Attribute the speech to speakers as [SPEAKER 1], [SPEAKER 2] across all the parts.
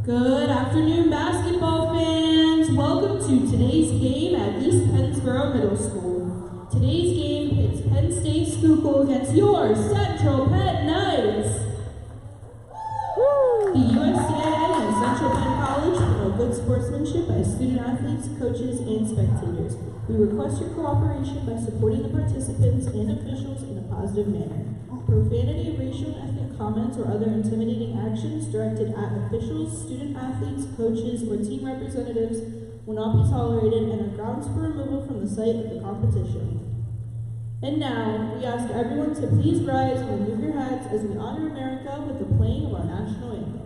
[SPEAKER 1] Good afternoon, basketball fans. Welcome to today's game at East Pennsboro Middle School. Today's game pits Penn State Schuylkill against your Central Penn Knights. The USCAA and Central Penn College promote good sportsmanship by student athletes, coaches, and spectators. We request your cooperation by supporting the participants and officials in a positive manner. Profanity, racial and ethnic comments, or other intimidating actions directed at officials, student athletes, coaches, or team representatives will not be tolerated and are grounds for removal from the site of the competition. And now, we ask everyone to please rise and remove your hats as we honor America with the playing of our national anthem.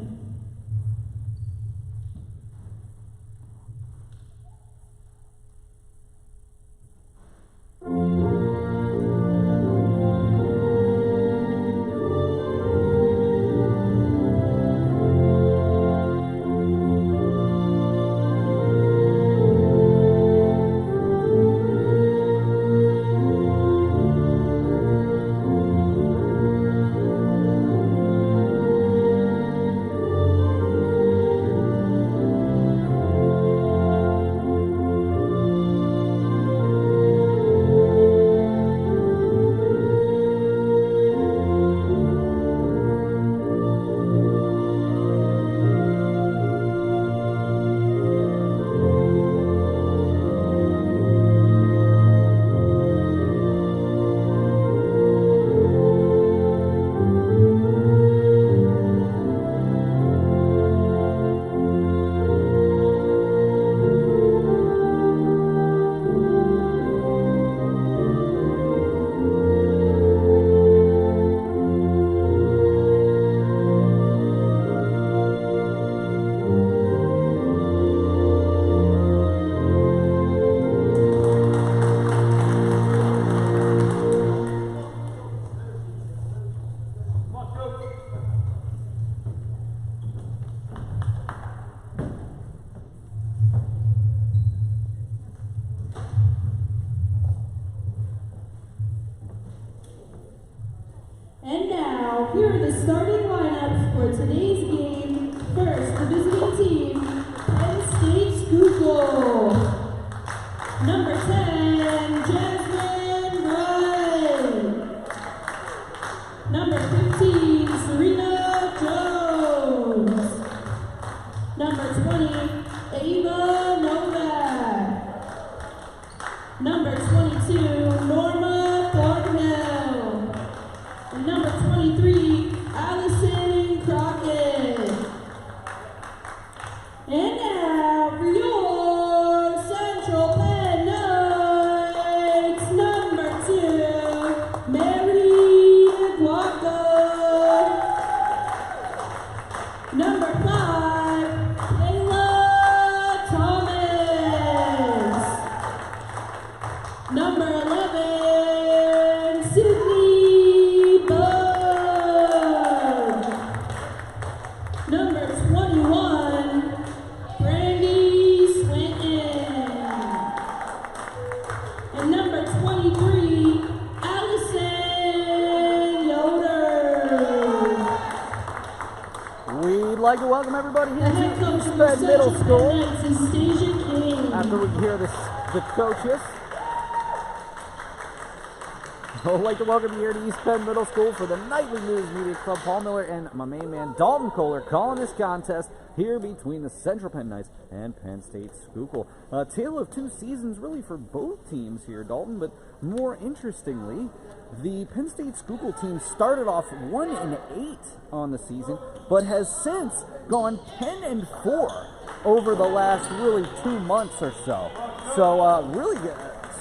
[SPEAKER 1] And now, here are the starting lineups for today's game. First, the visiting team, Penn State Schuylkill. Number 10, Jasmine Wright. Number 15, Serena Jones. Number 20, Ava Novak. Number 22, Norma Thornhill. And number 23, Allison Crockett. And now for your Central Penn Knights, number 2, Mary Aguaco. Number 5, Layla Thomas. Number 11, Sidney Bubb. Number 21, Brandy Swinton. And number 23, Allison Yoder.
[SPEAKER 2] We'd like to welcome everybody here
[SPEAKER 1] The head
[SPEAKER 2] to
[SPEAKER 1] coach
[SPEAKER 2] East
[SPEAKER 1] from
[SPEAKER 2] Penn Middle
[SPEAKER 1] Central
[SPEAKER 2] School.
[SPEAKER 1] Penn Knights is Stasia King.
[SPEAKER 2] After we hear the coaches, I'd like to welcome you here to East Penn Middle School for the Nightly News Media Club. Paul Miller and my main man Dalton Koller calling this contest here between the Central Penn Knights and Penn State Schuylkill. A tale of two seasons really for both teams here, Dalton, but more interestingly, the Penn State Schuylkill team started off 1-8 on the season, but has since gone 10-4 over the last really 2 months or so. So really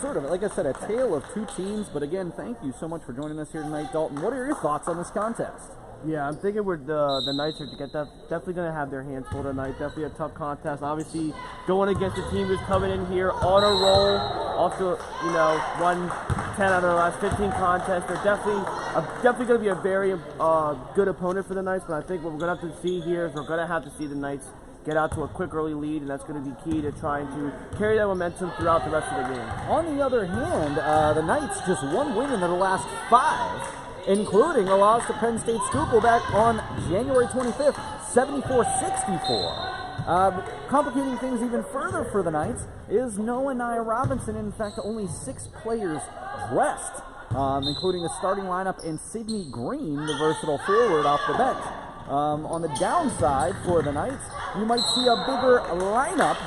[SPEAKER 2] sort of, like I said, a tale of two teams. But again, thank you so much for joining us here tonight, Dalton. What are your thoughts on this contest?
[SPEAKER 3] Yeah, I'm thinking the Knights are definitely going to have their hands full tonight. Definitely a tough contest. Obviously, going against a team who's coming in here on a roll. Also, you know, won 10 out of their last 15 contests. They're definitely going to be a very good opponent for the Knights. But I think what we're going to have to see here is we're going to have to see the Knights get out to a quick early lead, and that's going to be key to trying to carry that momentum throughout the rest of the game.
[SPEAKER 2] On the other hand, the Knights just one win in their last 5, including a loss to Penn State Schuylkill back on January 25th, 74-64. Complicating things even further for the Knights is Noah and Nia Robinson. In fact, only 6 players dressed, including the starting lineup and Sidney Green, the versatile forward, off the bench. On the downside for the Knights, you might see a bigger lineup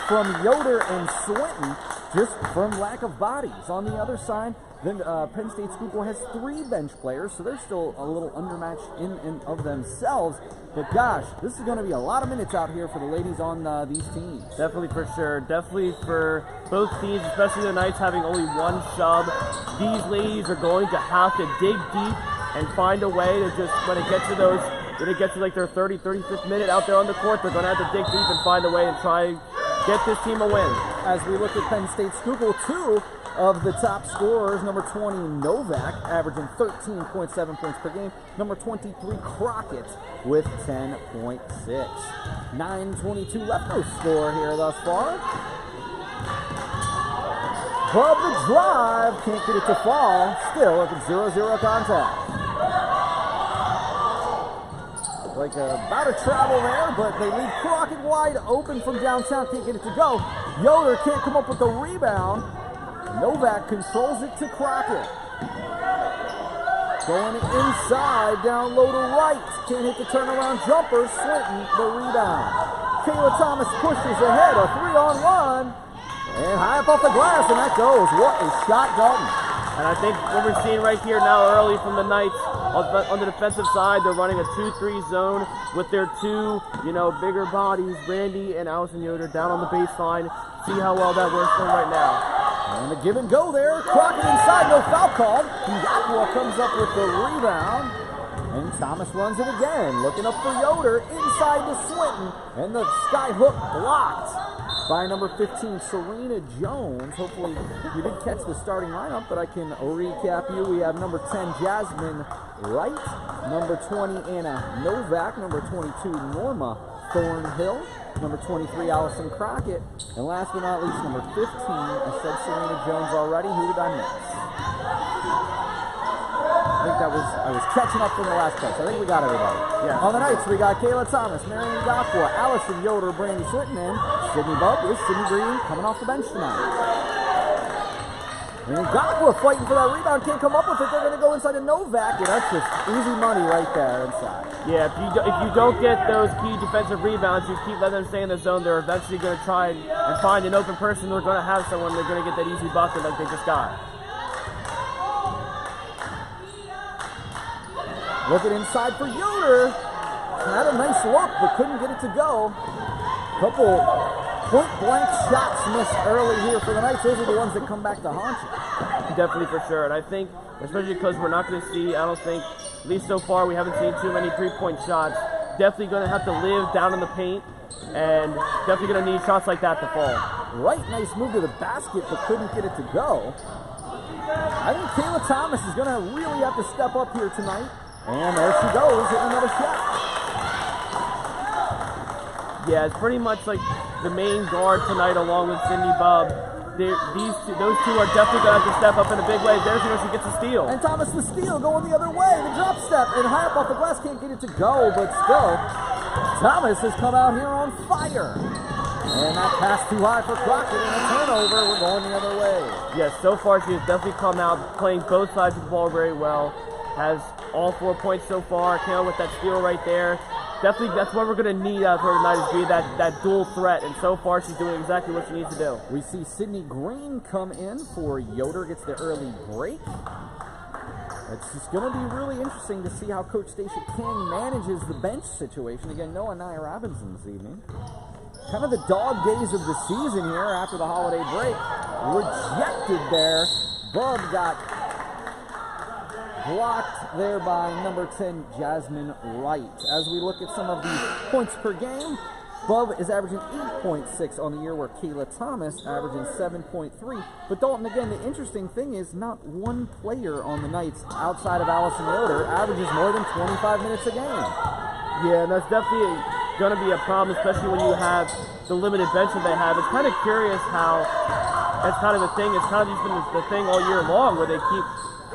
[SPEAKER 2] from Yoder and Swinton, just from lack of bodies. On the other side, then Penn State Schuylkill has 3 bench players, so they're still a little undermatched in and of themselves. But gosh, this is going to be a lot of minutes out here for the ladies on these teams.
[SPEAKER 3] Definitely for sure. Definitely for both teams, especially the Knights having only 1 sub. These ladies are going to have to dig deep and find a way to just, when it gets to like their 35th minute out there on the court, they're going to have to dig deep and find a way and try get this team a win.
[SPEAKER 2] As we look at Penn State Schuylkill, 2 of the top scorers, number 20 Novak, averaging 13.7 points per game. Number 23 Crockett with 10.6. 9:22 left, no score here thus far. Bubb the drive, can't get it to fall. Still at the 0-0 contest. Like about to travel there, but they leave Crockett wide open from downtown, can't get it to go. Yoder can't come up with the rebound. Novak controls it to Crockett. Going inside, down low to right. Can't hit the turnaround jumper. Swinton, the rebound. Kayla Thomas pushes ahead, a 3-on-1. And high up off the glass, and that goes. What a shot, Dalton.
[SPEAKER 3] And I think what we're seeing right here now early from the Knights, on the defensive side, they're running a 2-3 zone with their 2, bigger bodies, Brandy and Allison Yoder, down on the baseline. See how well that works for them right now.
[SPEAKER 2] And the give and go there. Crockett inside, no foul called. Ngakwa comes up with the rebound. And Thomas runs it again. Looking up for Yoder, inside to Swinton. And the sky hook blocked by number 15, Serena Jones. Hopefully you did catch the starting lineup, but I can recap you. We have number 10, Jasmine Wright. Number 20, Anna Novak. Number 22, Norma Thornhill. Number 23, Allison Crockett. And last but not least, number 15, I said Serena Jones already. Who did I miss? I think I was catching up from the last place. I think we got everybody.
[SPEAKER 3] Yeah.
[SPEAKER 2] On the Knights, we got Kayla Thomas, Marion Ngakwa, Allison Yoder, Brandy Swinton, and Sidney Bubb with Sidney Green coming off the bench tonight. And Ngakwa fighting for that rebound, can't come up with it. They're going to go inside to Novak, and that's just easy money right there inside.
[SPEAKER 3] Yeah, if you don't get those key defensive rebounds, you keep letting them stay in the zone, they're eventually going to try and find an open person. They're going to have someone, they're going to get that easy bucket like they just got.
[SPEAKER 2] Looking inside for Yoder. Had a nice look, but couldn't get it to go. Couple point-blank shots missed early here for the Knights. Those are the ones that come back to haunt you.
[SPEAKER 3] Definitely for sure. And I think, especially because we're not going to see, I don't think, at least so far, we haven't seen too many three-point shots. Definitely going to have to live down in the paint, and definitely going to need shots like that to fall.
[SPEAKER 2] Right, nice move to the basket, but couldn't get it to go. I think Kayla Thomas is going to really have to step up here tonight. And there she goes, hitting another shot.
[SPEAKER 3] Yeah, it's pretty much like the main guard tonight along with Cindy Bubb. Those two are definitely going to have to step up in a big way. There's where she gets a steal.
[SPEAKER 2] And Thomas the steal going the other way. The drop step and high up off the glass, can't get it to go, but still, Thomas has come out here on fire. And that pass too high for Crockett and a turnover. We're going the other way.
[SPEAKER 3] Yes, so far she has definitely come out playing both sides of the ball very well. Has all 4 points so far. Came out with that steal right there. Definitely, that's what we're going to need out of her tonight, is be that dual threat. And so far, she's doing exactly what she needs to do.
[SPEAKER 2] We see Sidney Green come in for Yoder, gets the early break. It's just going to be really interesting to see how Coach Stacia King manages the bench situation. Again, no Nia Robinson this evening. Kind of the dog days of the season here after the holiday break. Rejected there. Bubb got blocked there by number 10, Jasmine Wright. As we look at some of the points per game, Bubb is averaging 8.6 on the year, where Kayla Thomas averaging 7.3. But Dalton, again, the interesting thing is not one player on the Knights outside of Allison Yoder averages more than 25 minutes a game.
[SPEAKER 3] Yeah, and that's definitely going to be a problem, especially when you have the limited bench that they have. It's kind of curious how that's kind of the thing. It's kind of just been the thing all year long, where they keep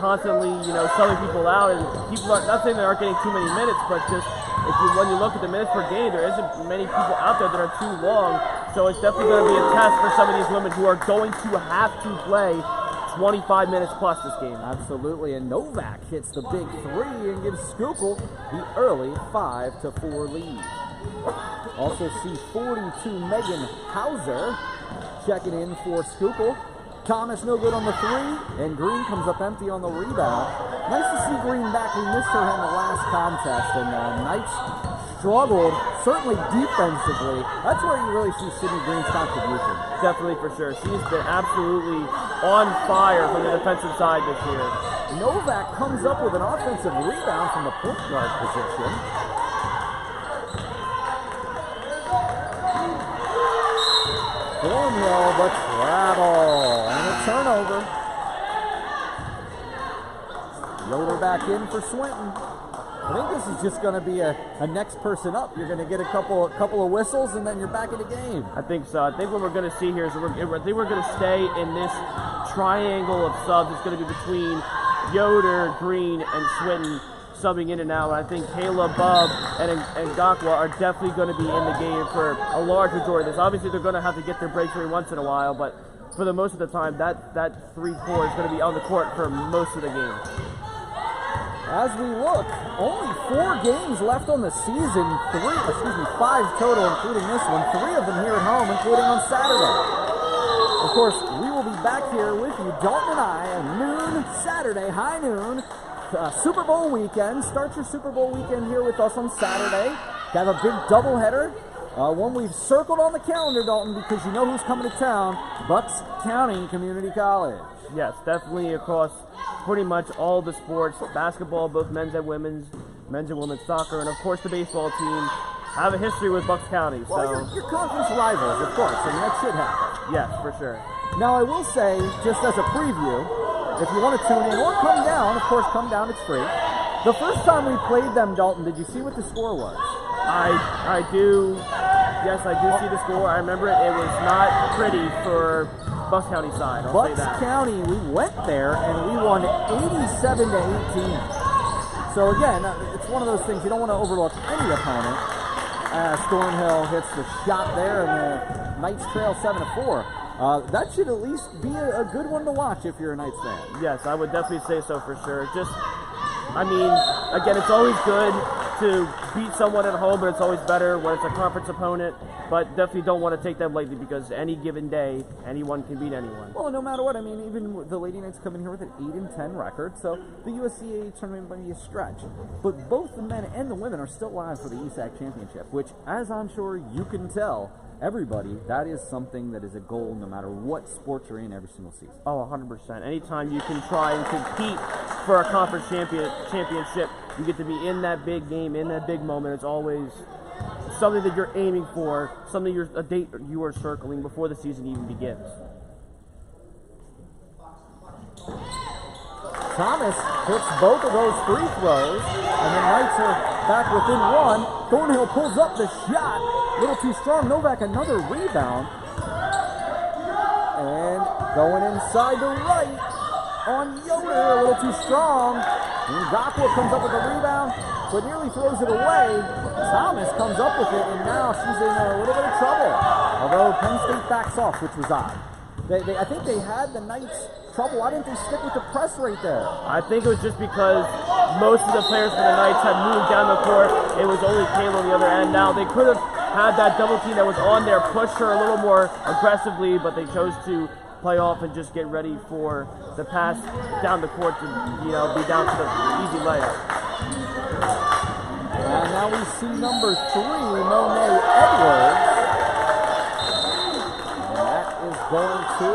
[SPEAKER 3] constantly, subbing people out, and people are not saying they aren't getting too many minutes, but just it when you look at the minutes per game, there isn't many people out there that are too long. So it's definitely going to be a test for some of these women who are going to have to play 25 minutes plus this game.
[SPEAKER 2] Absolutely, and Novak hits the big three and gives Schuylkill the early 5-4 lead. Also see 42 Megan Hauser checking in for Schuylkill. Thomas no good on the three, and Green comes up empty on the rebound. Nice to see Green back. We missed her in the last contest, and Knights struggled, certainly defensively. That's where you really see Sidney Green's contribution.
[SPEAKER 3] Definitely, for sure. She's been absolutely on fire from the defensive side this year.
[SPEAKER 2] Novak comes up with an offensive rebound from the point guard position. Thornhill, but travel, and a turnover. Yoder back in for Swinton. I think this is just going to be a next person up. You're going to get a couple of whistles, and then you're back in the game.
[SPEAKER 3] I think so. I think what we're going to see here is I think we're going to stay in this triangle of subs. It's going to be between Yoder, Green, and Swinton subbing in and out. I think Kayla, Bubb, and Gakwa are definitely going to be in the game for a large majority of this. Obviously, they're going to have to get their breaks every once in a while, but for the most of the time, that 3-4 is going to be on the court for most of the game.
[SPEAKER 2] As we look, only 4 games left on the season. 5 total, including this one. 3 of them here at home, including on Saturday. Of course, we will be back here with you, Dalton and I, at noon Saturday, high noon. Super Bowl weekend. Start your Super Bowl weekend here with us on Saturday. Have a big doubleheader. One we've circled on the calendar, Dalton, because you know who's coming to town. Bucks County Community College.
[SPEAKER 3] Yes, definitely across pretty much all the sports. Basketball, both men's and women's soccer, and of course the baseball team have a history with Bucks County. So
[SPEAKER 2] well, your conference rivals, of course. I mean, that should happen.
[SPEAKER 3] Yes, for sure.
[SPEAKER 2] Now, I will say, just as a preview, if you want to tune in or come down, of course, come down, it's free. The first time we played them, Dalton, did you see what the score was?
[SPEAKER 3] I do. Yes, I do see the score. I remember it. It was not pretty for Bucks County side. I'll say that.
[SPEAKER 2] Bucks County, we went there and we won 87-18. So again, it's one of those things you don't want to overlook any opponent. Thornhill hits the shot there, and the Knights trail 7-4. That should at least be a good one to watch if you're a Knights fan.
[SPEAKER 3] Yes, I would definitely say so for sure. Just, I mean, again, it's always good to beat someone at home, but it's always better when it's a conference opponent. But definitely don't want to take them lightly because any given day, anyone can beat anyone.
[SPEAKER 2] Well, no matter what, I mean, even the Lady Knights come in here with an 8-10 record, so the USCAA tournament might be a stretch. But both the men and the women are still live for the ESAC Championship, which, as I'm sure you can tell, everybody, that is something that is a goal no matter what sport you're in every single season.
[SPEAKER 3] Oh, 100%. Anytime you can try and compete for a conference championship, you get to be in that big game, in that big moment. It's always something that you're aiming for, a date you are circling before the season even begins.
[SPEAKER 2] Thomas hits both of those free throws, and the Knights are back within one. Thornhill pulls up the shot, a little too strong. Novak another rebound, and going inside the right on Yoder, a little too strong. And Gakwa comes up with the rebound, but nearly throws it away. Thomas comes up with it, and now she's in a little bit of trouble. Although Penn State backs off, which was odd. I think they had the Knights trouble. Why didn't they stick with the press right there?
[SPEAKER 3] I think it was just because most of the players for the Knights had moved down the court. It was only Kayla on the other end. Now, they could have had that double team that was on there, push her a little more aggressively, but they chose to play off and just get ready for the pass down the court to, be down to the easy layup.
[SPEAKER 2] And now we see number 3, Monet Edwards. And that is going to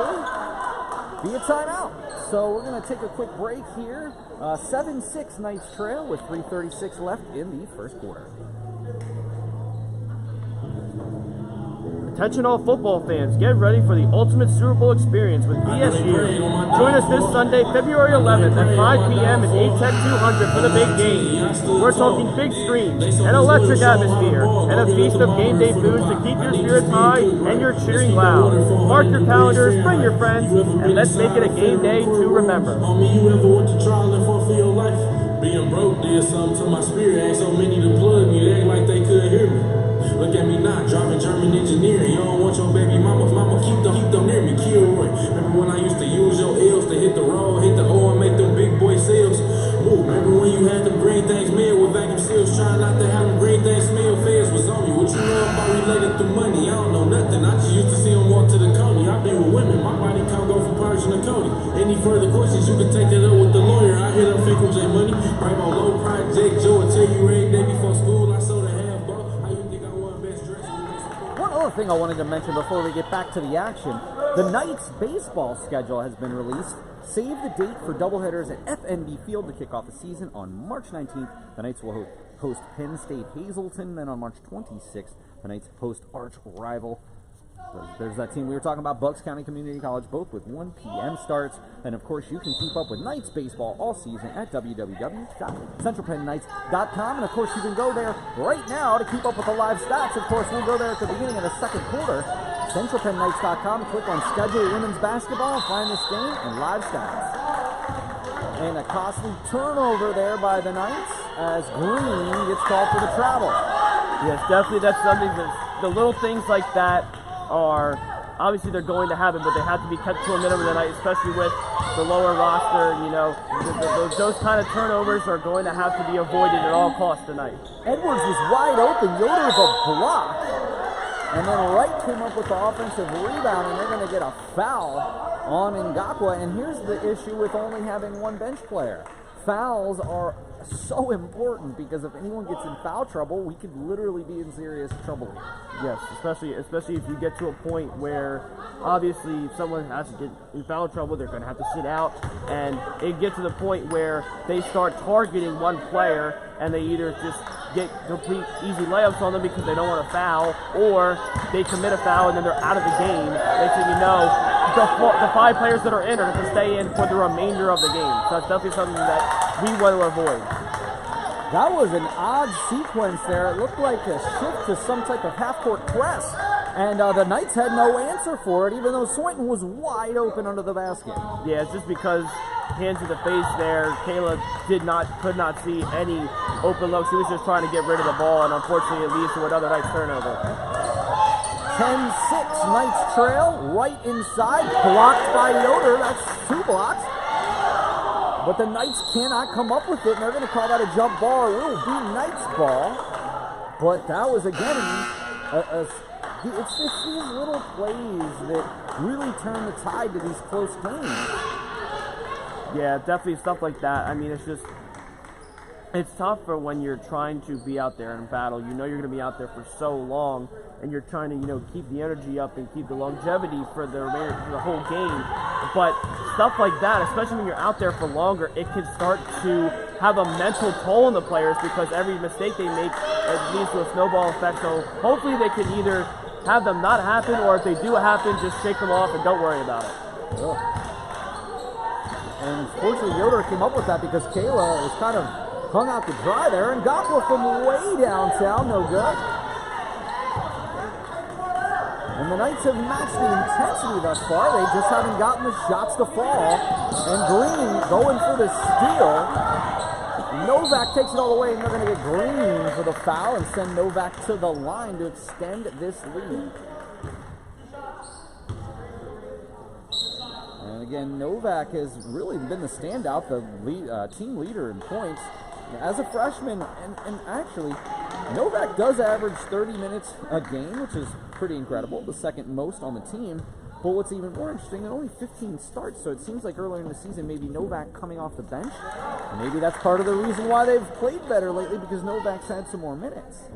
[SPEAKER 2] be a timeout. So we're going to take a quick break here. 7-6 Knights trail with 3:36 left in the first quarter.
[SPEAKER 3] Attention all football fans, get ready for the ultimate Super Bowl experience with BSU. Join us this Sunday, February 11th at 5 p.m. at ATEC 200 for the big game. We're talking big screens, an electric atmosphere, and a feast of game day foods to keep your spirits high and your cheering loud. Mark your calendars, bring your friends, and let's make it a game day to remember.
[SPEAKER 4] Being broke did something to my spirit. Ain't so many to plug me, they act like they couldn't hear me. Look at me now, driving German engineering. You don't want your baby mama keep them near me. Kilroy. Remember when I used to use your L's to hit the road, hit the O and make them big boy sales? Ooh, remember when you had them green things made with vacuum seals, trying not to have them green things smell? Feds was on me. What you know about related to money? I don't know nothing. I just used to see them walk to the county. I've been with women. My body can't go from Persian to Cody. Any further questions, you can take that up with the lawyer. I hit up fake J Money. Right on low project. Joe will tell you every day before school. I sold a half ball. How you think I won best dress?
[SPEAKER 2] One other thing I wanted to mention before we get back to the action, the Knights baseball schedule has been released. Save the date for doubleheaders at FNB Field to kick off the season on March 19th. The Knights will host Penn State Hazleton. Then on March 26th, the Knights host arch rival. There's that team we were talking about, Bucks County Community College, both with 1 p.m. starts. And of course, you can keep up with Knights baseball all season at www.centralpennknights.com. And of course, you can go there right now to keep up with the live stats. Of course, we'll go there at the beginning of the second quarter. CentralPennKnights.com, click on Schedule Women's Basketball, find this game and live stats. And a costly turnover there by the Knights as Green gets called for the travel.
[SPEAKER 3] Yes, definitely that's something that the little things like that are obviously they're going to happen, but they have to be kept to a minimum tonight, especially with the lower roster. You know, those kind of turnovers are going to have to be avoided at all costs tonight.
[SPEAKER 2] Edwards was wide open. Yoder with a block. And then Wright came up with the offensive rebound, and they're going to get a foul on Ngakwa. And here's the issue with only having one bench player. Fouls are so important because if anyone gets in foul trouble, we could literally be in serious trouble here.
[SPEAKER 3] Yes, especially if you get to a point where obviously if someone has to get in foul trouble, they're going to have to sit out, and it gets to the point where they start targeting one player and they either just get complete easy layups on them because they don't want to foul, or they commit a foul and then they're out of the game. Next thing you know, the 5 players that are in are going to stay in for the remainder of the game. So that's definitely something that we want to avoid.
[SPEAKER 2] That was an odd sequence there. It looked like a shift to some type of half-court press, and the Knights had no answer for it, even though Swinton was wide open under the basket.
[SPEAKER 3] Yeah, it's just because hands to the face there, Kayla could not see any open looks. She was just trying to get rid of the ball, and unfortunately it leads to another Knights turnover.
[SPEAKER 2] 10-6 Knights trail, right inside, blocked by Yoder. That's 2 blocks. But the Knights cannot come up with it, and they're going to call that a jump ball. It will be Knights ball. But that was, again, it's just these little plays that really turn the tide to these close games.
[SPEAKER 3] Yeah, definitely stuff like that. I mean, it's tough for when you're trying to be out there in battle. You know you're going to be out there for so long, and you're trying to, keep the energy up and keep the longevity for the whole game. But stuff like that, especially when you're out there for longer, it can start to have a mental toll on the players because every mistake they make it leads to a snowball effect. So hopefully they can either have them not happen, or if they do happen, just shake them off and don't worry about it.
[SPEAKER 2] Yeah. And fortunately, Yoder came up with that because Kayla was kind of hung out to dry there, and Ngakwa from way downtown, no good. And the Knights have matched the intensity thus far. They just haven't gotten the shots to fall. And Green going for the steal. Novak takes it all the way, and they're going to get Green for the foul and send Novak to the line to extend this lead. And again, Novak has really been the standout, the team leader in points. As a freshman, and actually, Novak does average 30 minutes a game, which is pretty incredible, the second most on the team. But what's even more interesting, only 15 starts, so it seems like earlier in the season, maybe Novak coming off the bench. And maybe that's part of the reason why they've played better lately, because Novak's had some more minutes.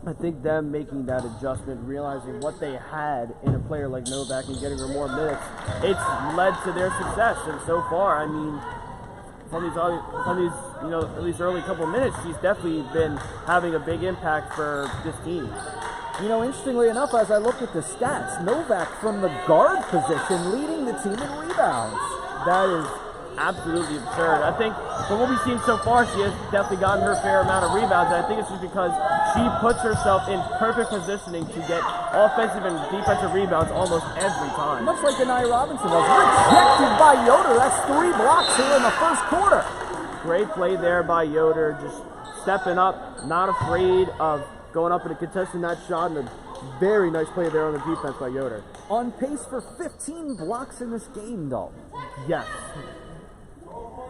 [SPEAKER 3] I think them making that adjustment, realizing what they had in a player like Novak and getting her more minutes, it's led to their success. And so far, I mean, from these at least early couple of minutes, she's definitely been having a big impact for this team.
[SPEAKER 2] Interestingly enough, as I look at the stats, Novak from the guard position leading the team in rebounds.
[SPEAKER 3] That is absolutely absurd. I think from what we've seen so far, she has definitely gotten her fair amount of rebounds. And I think it's just because she puts herself in perfect positioning to get offensive and defensive rebounds almost every time.
[SPEAKER 2] Much like Anaya Robinson was rejected by Yoder. That's 3 blocks here in the first quarter.
[SPEAKER 3] great play there by Yoder, just stepping up, not afraid of going up and contesting that shot, and a very nice play there on the defense by Yoder.
[SPEAKER 2] On pace for 15 blocks in this game, Dalton.
[SPEAKER 3] Yes.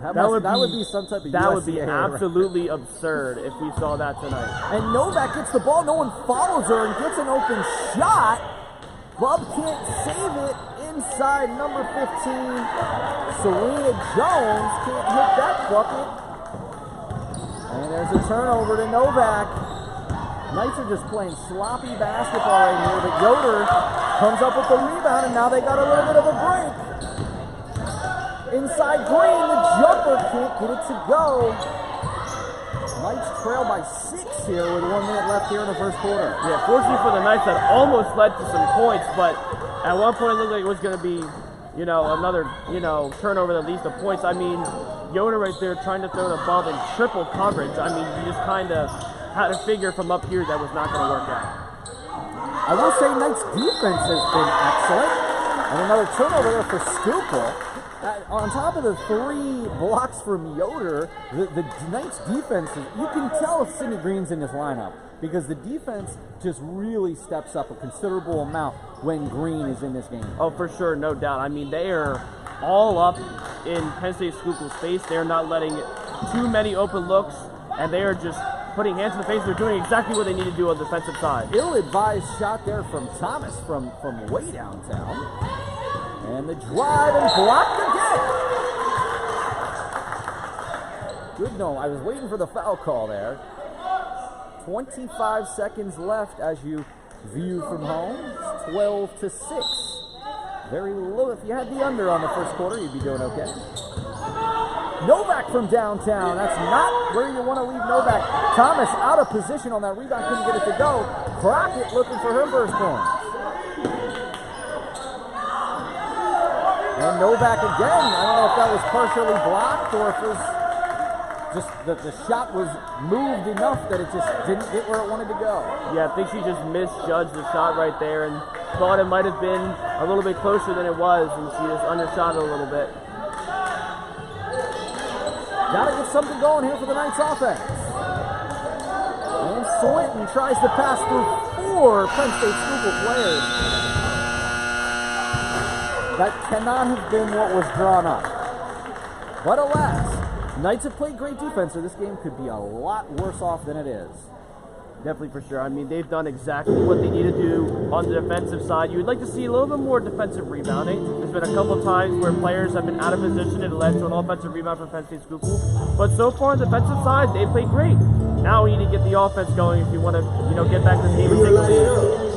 [SPEAKER 2] That would be some type of
[SPEAKER 3] That would be
[SPEAKER 2] USCAA
[SPEAKER 3] absolutely absurd if we saw that tonight.
[SPEAKER 2] And Novak gets the ball, no one follows her and gets an open shot. Bubb can't save it inside number 15. Serena Jones can't hit that bucket. And there's a turnover to Novak. Knights are just playing sloppy basketball right here, but Yoder comes up with the rebound, and now they got a little bit of a break. Inside Green, the jumper can't get it to go. Knights trail by 6 here with 1 minute left here in the first quarter.
[SPEAKER 3] Yeah, fortunately for the Knights, that almost led to some points, but at one point it looked like it was going to be, another, turnover that leads to points. I mean, Yoder right there trying to throw the ball in triple coverage. I mean, you just kind of had to figure from up here that was not going to work out.
[SPEAKER 2] I will say Knights' defense has been excellent. And another turnover there for Schuylkill. On top of the 3 blocks from Yoder, the Knights' defense, you can tell if Sidney Green's in this lineup because the defense just really steps up a considerable amount when Green is in this game.
[SPEAKER 3] Oh, for sure, no doubt. I mean, they are all up in Penn State Schuylkill's face. They're not letting too many open looks, and they are just putting hands in the face. They're doing exactly what they need to do on the defensive side.
[SPEAKER 2] Ill-advised shot there from Thomas from way downtown. And the drive and blocked again. Good no, I was waiting for the foul call there. 25 seconds left as you view from home. It's 12-6. Very low. If you had the under on the first quarter, you'd be doing okay. Novak from downtown. That's not where you want to leave Novak. Thomas out of position on that rebound, couldn't get it to go. Crockett looking for her first point. And Novak again. I don't know if that was partially blocked or if it was just that the shot was moved enough that it just didn't get where it wanted to go.
[SPEAKER 3] Yeah, I think she just misjudged the shot right there and thought it might have been a little bit closer than it was, and she just undershot it a little bit.
[SPEAKER 2] Gotta get something going here for the Knights offense. And Swinton tries to pass through 4 Penn State Schuylkill players. That cannot have been what was drawn up. But alas, Knights have played great defense, so this game could be a lot worse off than it is.
[SPEAKER 3] Definitely for sure. I mean, they've done exactly what they need to do on the defensive side. You would like to see a little bit more defensive rebounding. There's been a couple of times where players have been out of position and it led to an offensive rebound for Penn State Schuylkill. But so far on the defensive side, they played great. Now we need to get the offense going if you want to, get back to this game and take a lead.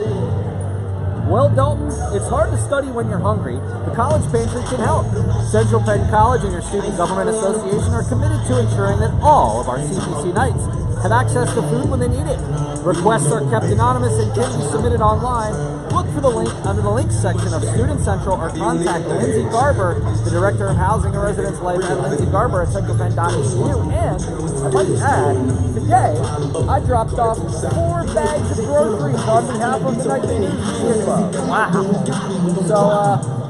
[SPEAKER 2] Well, Dalton, it's hard to study when you're hungry. The College Pantry can help. Central Penn College and your Student Government Association are committed to ensuring that all of our CPC Knights have access to food when they need it. Requests are kept anonymous and can be submitted online. Look for the link under the links section of Student Central or contact Lindsay Garber, the Director of Housing and Residence Life at Lindsay Garber at centralpenn.edu. And I'd like to add, today I dropped off 4 bags of groceries on behalf of the Nightly News Media Club. Wow. So,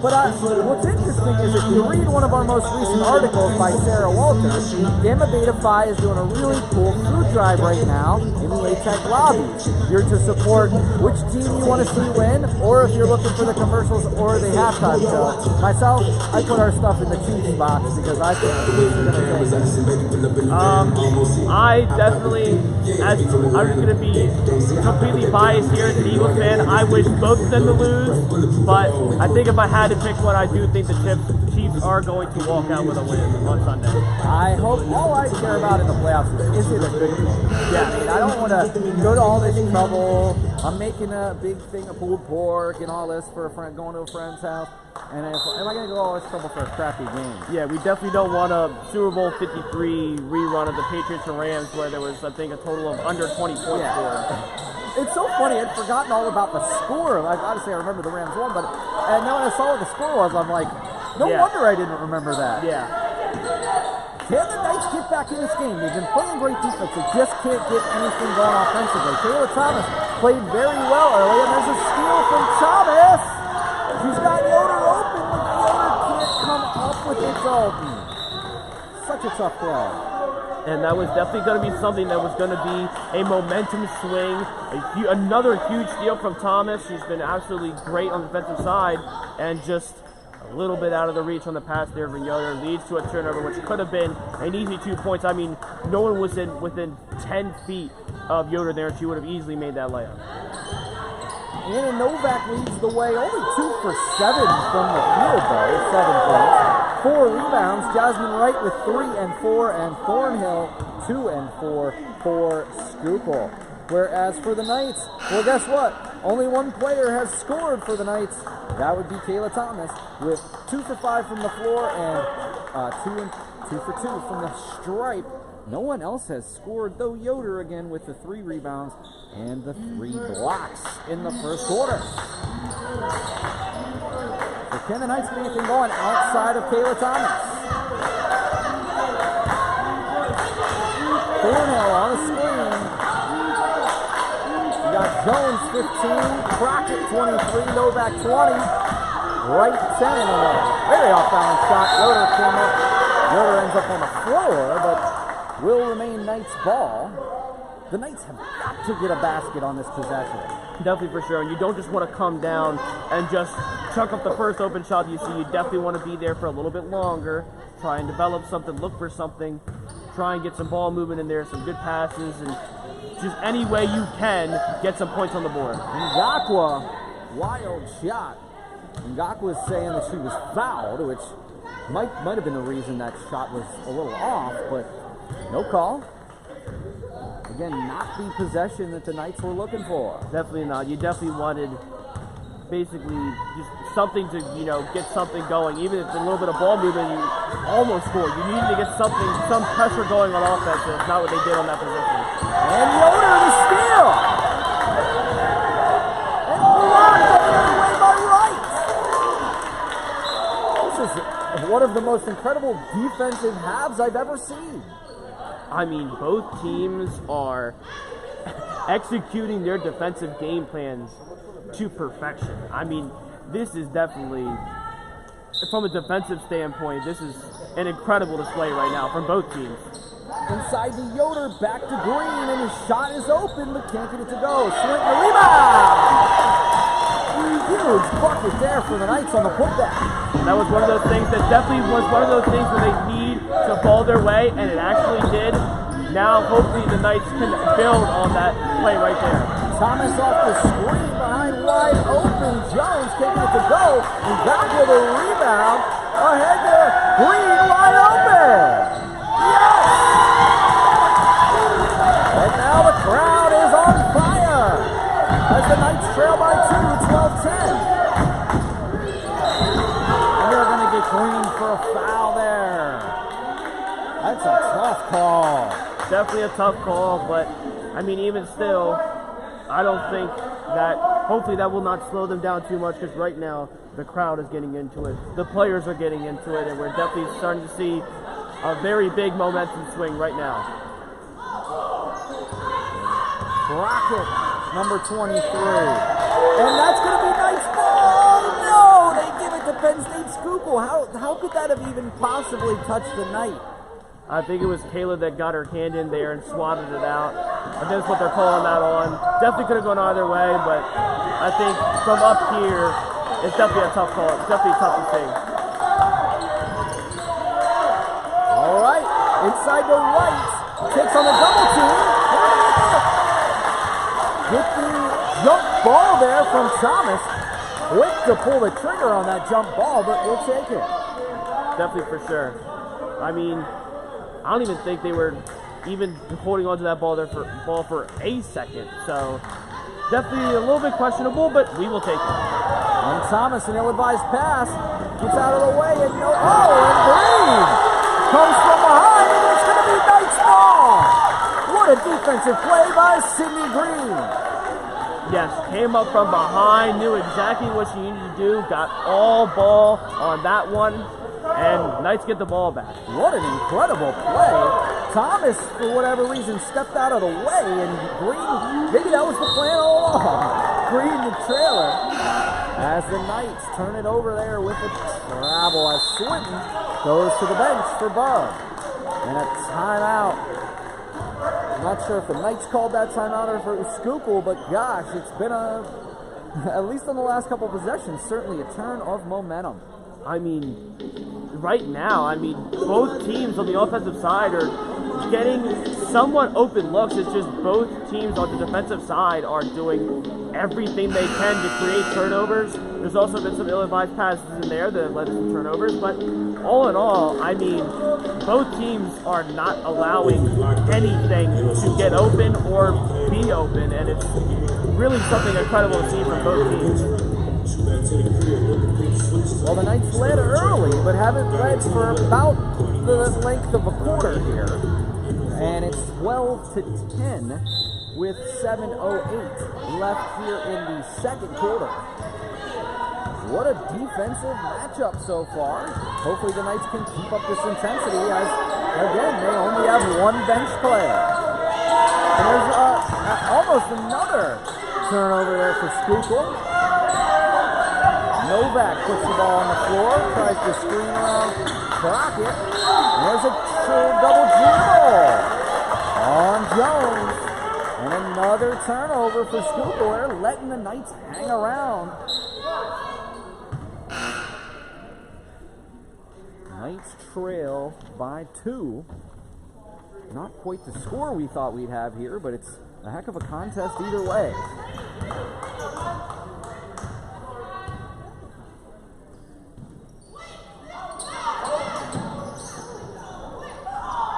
[SPEAKER 2] what's interesting is if you read one of our most recent articles by Sarah Walters, Gamma Beta Phi is doing a really cool food drive right now in the ATEC lobby. You're to support which team you want to see win, or if you're looking for the commercials or the halftime show. Myself, I put our stuff in the Chiefs box because I think the Chiefs are going to take it.
[SPEAKER 3] I definitely, as I'm going to be completely biased here as an Eagles fan, I wish both of them to lose, but I think if I had to pick one, I do think the Chiefs are going to walk out with a win on Sunday.
[SPEAKER 2] I hope all I care about in the playoffs is it a good game. Yeah, I mean, I don't want to go to all this trouble. I'm making a big thing of pulled pork and all this for a friend, going to a friend's house. And am I going to go all this trouble for a crappy game?
[SPEAKER 3] Yeah, we definitely don't want a Super Bowl 53 rerun of the Patriots and Rams where there was, I think, a total of under 20 points scored.
[SPEAKER 2] It's so funny. I'd forgotten all about the score. Obviously, I remember the Rams won, but and then when I saw what the score was, I'm like, no wonder I didn't remember that.
[SPEAKER 3] Yeah.
[SPEAKER 2] Can the Knights get back in this game? They've been playing great defense. They just can't get anything going offensively. Taylor Thomas played very well early, and there's a steal from Thomas. She's got Yoder open, but Yoder can't come up with it, Dalton. Such a tough play.
[SPEAKER 3] And that was definitely going to be something that was going to be a momentum swing. Another huge steal from Thomas. She's been absolutely great on the defensive side, and just a little bit out of the reach on the pass there from Yoder leads to a turnover, which could have been an easy 2 points. I mean, no one was within 10 feet of Yoder there, and she would have easily made that layup.
[SPEAKER 2] Anna Novak leads the way, only 2 for 7 from the field though, 7 points. 4 rebounds, Jasmine Wright with 3 and 4, and Thornhill 2 and 4 for Schuylkill. Whereas for the Knights, well, guess what? Only one player has scored for the Knights. That would be Kayla Thomas with 2 for 5 from the floor and 2 for 2 from the stripe. No one else has scored, though Yoder again with the 3 rebounds and the 3 blocks in the first quarter. So can the Knights get anything going outside of Kayla Thomas? Thornhill on the screen. We got Jones 15, Crockett 23, Novak 20, Wright 10 on a very off-balance shot. Yoder came up. Yoder ends up on the floor, but will remain Knights ball. The Knights have got to get a basket on this possession.
[SPEAKER 3] Definitely for sure, and you don't just want to come down and just chuck up the first open shot you see. You definitely want to be there for a little bit longer, try and develop something, look for something, try and get some ball movement in there, some good passes, and just any way you can get some points on the board.
[SPEAKER 2] Ngakwa, wild shot. Ngakwa was saying that she was fouled, which might have been the reason that shot was a little off, but no call. Again, not the possession that the Knights were looking for.
[SPEAKER 3] Definitely not. You definitely wanted basically just something to, get something going. Even if it's a little bit of ball movement, you almost scored. You needed to get some pressure going on offense. That's not what they did on that possession.
[SPEAKER 2] And Yoder the steal! And blocked the other way by Wright! This is one of the most incredible defensive halves I've ever seen.
[SPEAKER 3] I mean, both teams are executing their defensive game plans to perfection. I mean, this is definitely, from a defensive standpoint, this is an incredible display right now from both teams.
[SPEAKER 2] Inside the Yoder, back to Green, and his shot is open, but can't get it to go. Swint the rebound! Huge bucket there for the Knights on the putback.
[SPEAKER 3] That was one of those things that definitely was one of those things where they need to fall their way, and it actually did. Now, hopefully, the Knights can build on that play right there.
[SPEAKER 2] Thomas off the screen behind wide open. Jones taking it to go, and back with a rebound. Ahead there, Green wide open. Yes! And now the crowd is on fire as the Knights trail by 2, 12-10. And they're going to get Green for a foul there. That's a tough call.
[SPEAKER 3] Definitely a tough call, but I mean, even still, I don't think that, hopefully that will not slow them down too much, because right now the crowd is getting into it. The players are getting into it, and we're definitely starting to see a very big momentum swing right now.
[SPEAKER 2] Crockett, number 23. And that's going to be Knights ball. No, they give it to Penn State Schuylkill. How could that have even possibly touched the Knight?
[SPEAKER 3] I think it was Kayla that got her hand in there and swatted it out. I think that's what they're calling that on. Definitely could have gone either way, but I think from up here, it's definitely a tough call. It's definitely tough to see.
[SPEAKER 2] All right, inside the right, takes on the double team. Get the jump ball there from Thomas. Quick to pull the trigger on that jump ball, but we'll take it.
[SPEAKER 3] Definitely for sure. I mean, I don't even think they were even holding onto that ball for a second. So definitely a little bit questionable, but we will take it.
[SPEAKER 2] And Thomas, an ill-advised pass, gets out of the way, and and Green comes from behind, and it's going to be Knights ball. What a defensive play by Sidney Green.
[SPEAKER 3] Yes, came up from behind, knew exactly what she needed to do, got all ball on that one, and Knights get the ball back.
[SPEAKER 2] What an incredible play. Thomas, for whatever reason, stepped out of the way, and Green, maybe that was the plan all along. Green the trailer as the Knights turn it over there with a travel as Swinton goes to the bench for Bubb. And a timeout. I'm not sure if the Knights called that timeout or if it was Schuylkill, but gosh, it's been at least on the last couple of possessions, certainly a turn of momentum.
[SPEAKER 3] I mean, right now, both teams on the offensive side are getting somewhat open looks. It's just both teams on the defensive side are doing everything they can to create turnovers. There's also been some ill-advised passes in there that have led to some turnovers, but all in all, both teams are not allowing anything to get open or be open, and it's really something incredible to see from both teams.
[SPEAKER 2] Well, the Knights led early, but haven't led for about the length of a quarter here. And it's 12-10 with 7:08 left here in the second quarter. What a defensive matchup so far. Hopefully the Knights can keep up this intensity as, again, they only have one bench player. And there's almost another turnover there for Schuylkill. Novak puts the ball on the floor, tries to screen around Crockett. And there's a double dribble on Jones. And another turnover for Schuylkill. They're letting the Knights hang around. Knights trail by 2. Not quite the score we thought we'd have here, but it's a heck of a contest either way.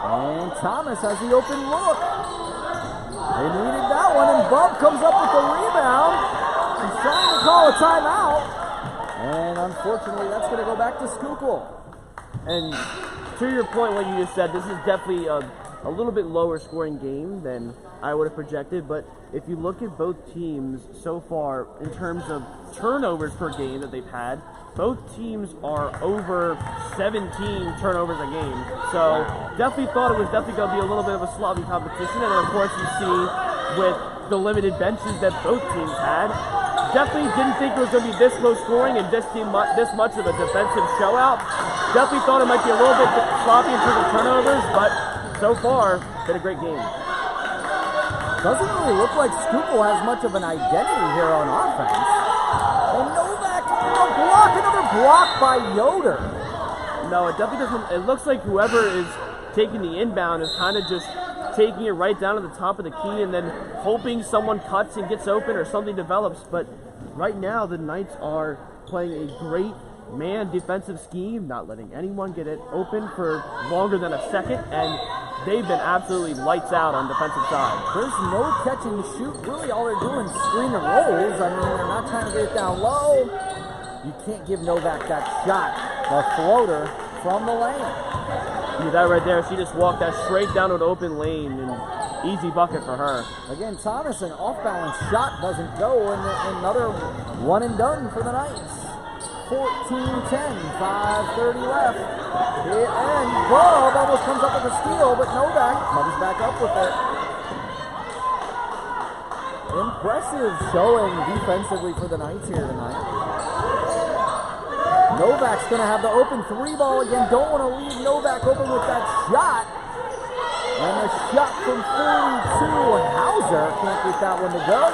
[SPEAKER 2] And Thomas has the open look. They needed that one, and Bubb comes up with the rebound. He's trying to call a timeout. And unfortunately, that's going to go back to Schuylkill.
[SPEAKER 3] And to your point, what you just said, this is definitely a little bit lower scoring game than I would have projected, but if you look at both teams so far in terms of turnovers per game that they've had, both teams are over 17 turnovers a game. So definitely thought it was definitely going to be a little bit of a sloppy competition, and then of course you see with the limited benches that both teams had, definitely didn't think it was going to be this low scoring and this much of a defensive showout. Definitely thought it might be a little bit sloppy in terms of turnovers, but so far, been a great game.
[SPEAKER 2] Doesn't really look like Schuylkill has much of an identity here on offense. And Novak, another block by Yoder.
[SPEAKER 3] No, it definitely doesn't. It looks like whoever is taking the inbound is kind of just taking it right down to the top of the key and then hoping someone cuts and gets open or something develops. But right now, the Knights are playing a great man defensive scheme, not letting anyone get it open for longer than a second, and they've been absolutely lights out on defensive side.
[SPEAKER 2] There's no catch and shoot. Really, all they're doing is screen and rolls. I mean, they're not trying to get it down low. You can't give Novak that shot, the floater from the lane.
[SPEAKER 3] See that right there? She just walked that straight down to an open lane, and easy bucket for her.
[SPEAKER 2] Again, Thomas, an off-balance shot doesn't go, and another one and done for the Knights. 14-10, 5:30 left. And Bubb almost comes up with a steal, but Novak comes back up with it. Impressive showing defensively for the Knights here tonight. Novak's going to have the open 3 ball again. Don't want to leave Novak open with that shot. And the shot from 42, Hauser can't get that one to go.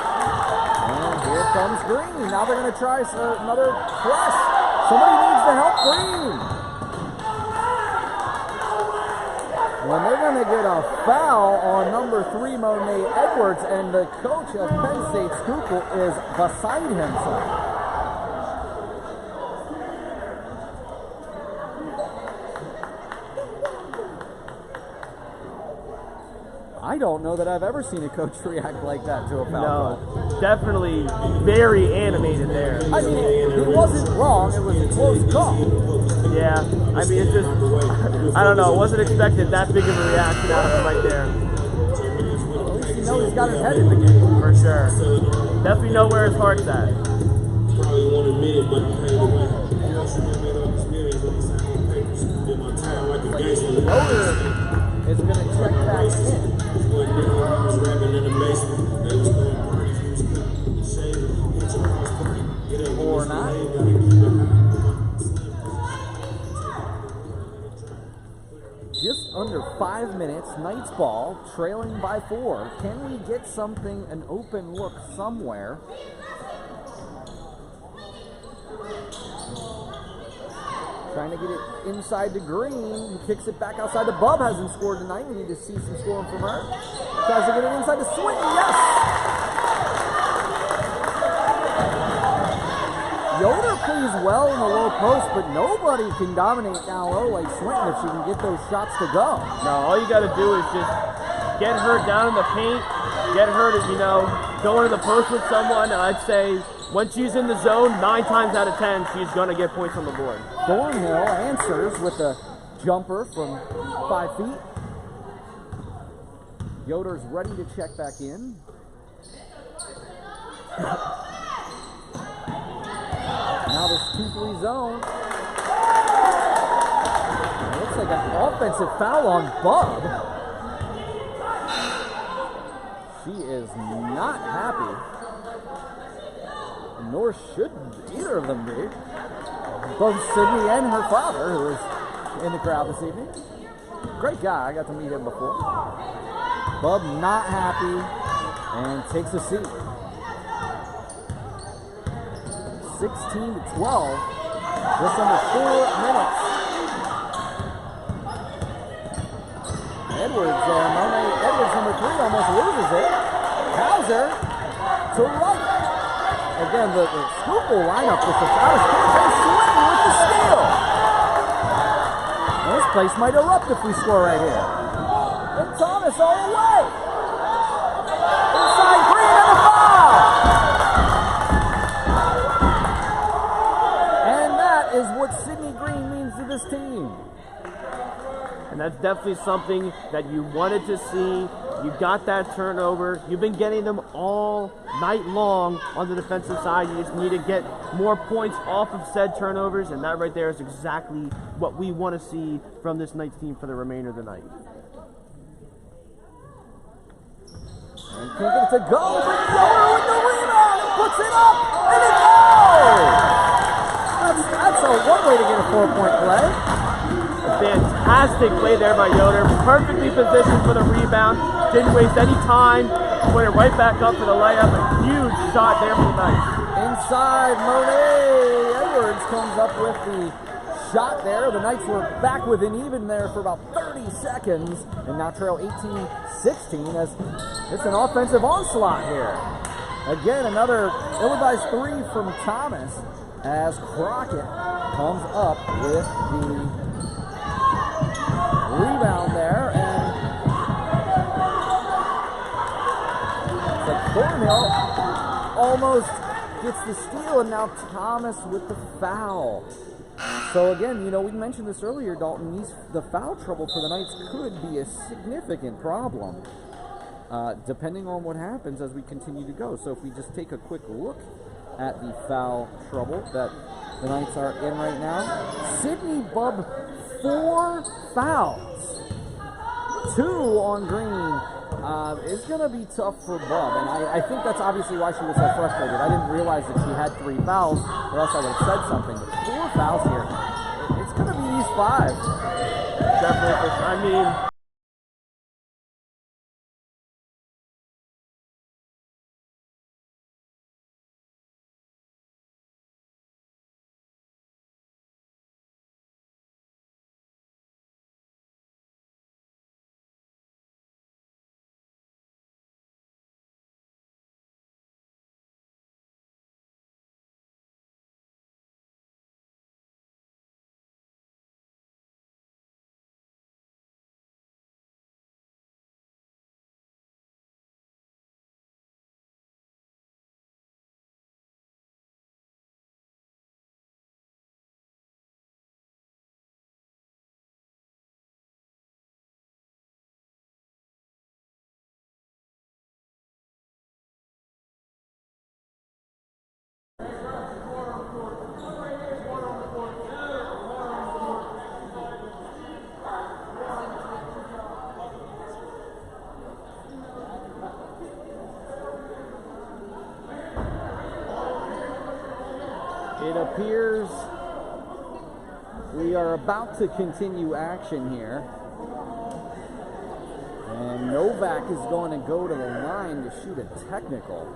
[SPEAKER 2] And here comes Green. Now they're going to try another press. Somebody needs to help Green. When they're going to get a foul on number 3, Monet Edwards, and the coach of Penn State Schuylkill is beside himself. I don't know that I've ever seen a coach react like that to a foul.
[SPEAKER 3] No, definitely very animated there.
[SPEAKER 2] I mean, it wasn't wrong. It was a close call.
[SPEAKER 3] Yeah, I mean, it's just, I don't know. Wasn't expected that big of a reaction out of him right there.
[SPEAKER 2] At least you know he's got his head in the game.
[SPEAKER 3] For sure. Definitely know where his heart's at.
[SPEAKER 4] Probably won't admit it, but
[SPEAKER 2] Loader is going to check back in. Or not. just under 5 minutes. Knights ball, trailing by 4. Can we get something, an open look somewhere? Trying to get it inside to Green. He kicks it back outside to Bubb. Hasn't scored tonight. We need to see some scoring from her. Tries to get it inside to Swinton. Yes! Yoder plays well in the low post, but nobody can dominate down low like Swinton if she can get those shots to go.
[SPEAKER 3] No, all you got to do is just get her down in the paint, get her to, go into the post with someone, and I'd say when she's in the zone, 9 times out of 10, she's going to get points on the board.
[SPEAKER 2] Thornhill answers with a jumper from 5 feet. Yoder's ready to check back in. Now this 2-3 zone. It looks like an offensive foul on Bubb. She is not happy. Nor should either of them be. Both Sidney and her father, who is in the crowd this evening. Great guy, I got to meet him before. Bubb not happy and takes a seat. 16 to 12, just under 4 minutes. Edwards there, Monet Edwards, number 3, almost loses it. Hauser to right. Again, the Schuylkill lineup with the foul. Swinton with the steal. This place might erupt if we score right here. And Thomas all the way. Inside Green and a foul. And that is what Sidney Green means to this team.
[SPEAKER 3] And that's definitely something that you wanted to see. You got that turnover. You've been getting them all night long on the defensive side. You just need to get more points off of said turnovers, and that right there is exactly what we want to see from this Knights team for the remainder of the night.
[SPEAKER 2] And can't get it to go, but Yoder with the rebound, puts it up, and it goes! That's one way to get a 4-point play.
[SPEAKER 3] A fantastic play there by Yoder. Perfectly positioned for the rebound. Didn't waste any time. Put it right back up for the layup. A huge shot there for the Knights.
[SPEAKER 2] Inside, Monet Edwards comes up with the shot there. The Knights were back within even there for about 30 seconds and now trail 18-16 as it's an offensive onslaught here. Again, another ill-advised 3 from Thomas as Crockett comes up with the rebound there, and it's like Thornhill almost gets the steal, and now Thomas with the foul. So again, we mentioned this earlier, Dalton, the foul trouble for the Knights could be a significant problem, depending on what happens as we continue to go. So if we just take a quick look at the foul trouble that the Knights are in right now, Sidney Bubb 4 fouls, 2 on Green. It's going to be tough for Bubb, and I think that's obviously why she was so frustrated. I didn't realize that she had 3 fouls, or else I would have said something. But 4 fouls here. It's going to be these 5.
[SPEAKER 3] Definitely.
[SPEAKER 2] It appears we are about to continue action here. And Novak is going to go to the line to shoot a technical.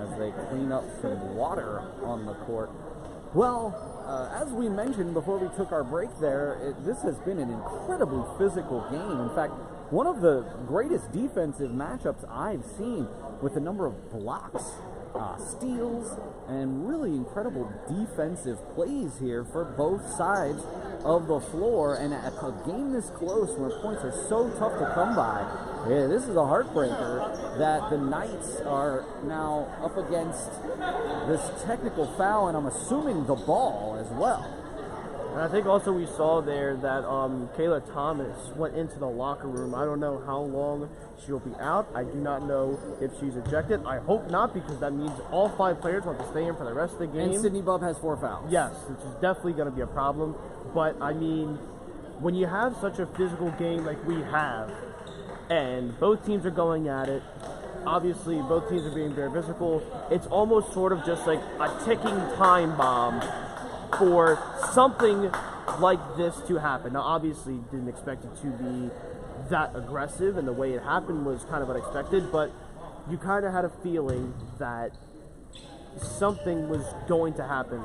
[SPEAKER 2] As they clean up some water on the court. Well, as we mentioned before we took our break there, this has been an incredibly physical game. In fact, one of the greatest defensive matchups I've seen, with the number of blocks, steals, and really incredible defensive plays here for both sides of the floor. And a game this close, where points are so tough to come by, yeah, this is a heartbreaker that the Knights are now up against this technical foul, and I'm assuming the ball as well.
[SPEAKER 3] And I think also we saw there that Kayla Thomas went into the locker room. I don't know how long she'll be out. I do not know if she's ejected. I hope not, because that means all 5 players will have to stay in for the rest of the game.
[SPEAKER 2] And Sidney Bubb has 4 fouls.
[SPEAKER 3] Yes, which is definitely going to be a problem. But, I mean, when you have such a physical game like we have, and both teams are going at it, obviously both teams are being very physical, it's almost sort of just like a ticking time bomb for something like this to happen. Now, obviously, didn't expect it to be that aggressive, and the way it happened was kind of unexpected, but you kind of had a feeling that something was going to happen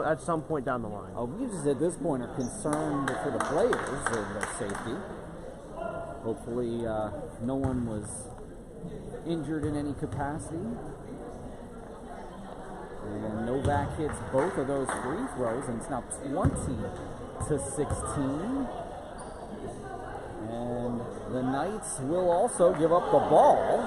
[SPEAKER 3] at some point down the line.
[SPEAKER 2] We just at this point are concerned for the players and their safety. Hopefully, no one was injured in any capacity. And Novak hits both of those free throws, and it's now 20-16. And the Knights will also give up the ball.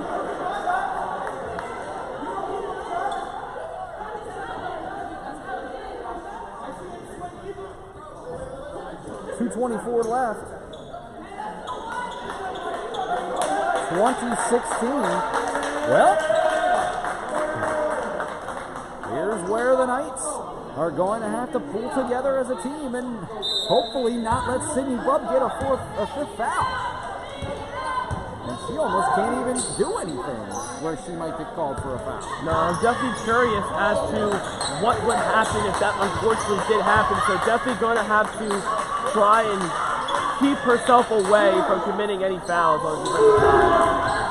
[SPEAKER 2] .224 left. 20-16. Well, here's where the Knights are going to have to pull together as a team and hopefully not let Sidney Bubb get a 5th foul. And she almost can't even do anything where she might get called for a foul.
[SPEAKER 3] No, I'm definitely curious as to what would happen if that unfortunately did happen. So definitely going to have to try and keep herself away from committing any fouls on the defensive side.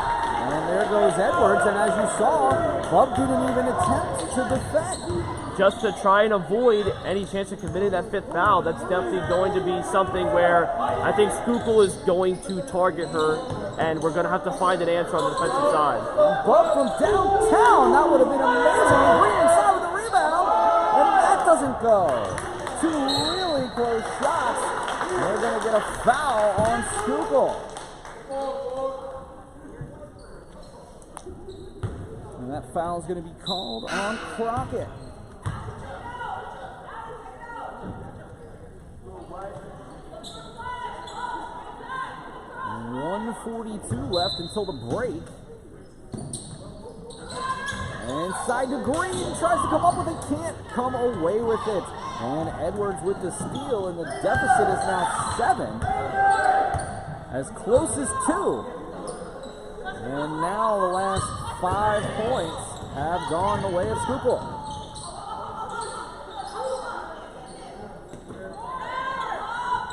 [SPEAKER 2] And there goes Edwards, and as you saw, Bubb didn't even attempt to defend.
[SPEAKER 3] Just to try and avoid any chance of committing that 5th foul. That's definitely going to be something where I think Schuylkill is going to target her, and we're going to have to find an answer on the defensive side.
[SPEAKER 2] Bubb from downtown, that would have been amazing. Green inside with the rebound, and that doesn't go. 2 really close shots. They're going to get a foul on Schuylkill. And that foul is going to be called on Crockett. 1:42 left until the break. Inside to Green, tries to come up with it, can't come away with it. And Edwards with the steal, and the deficit is now 7. As close as 2. And now the last 5 points have gone the way of Schuylkill.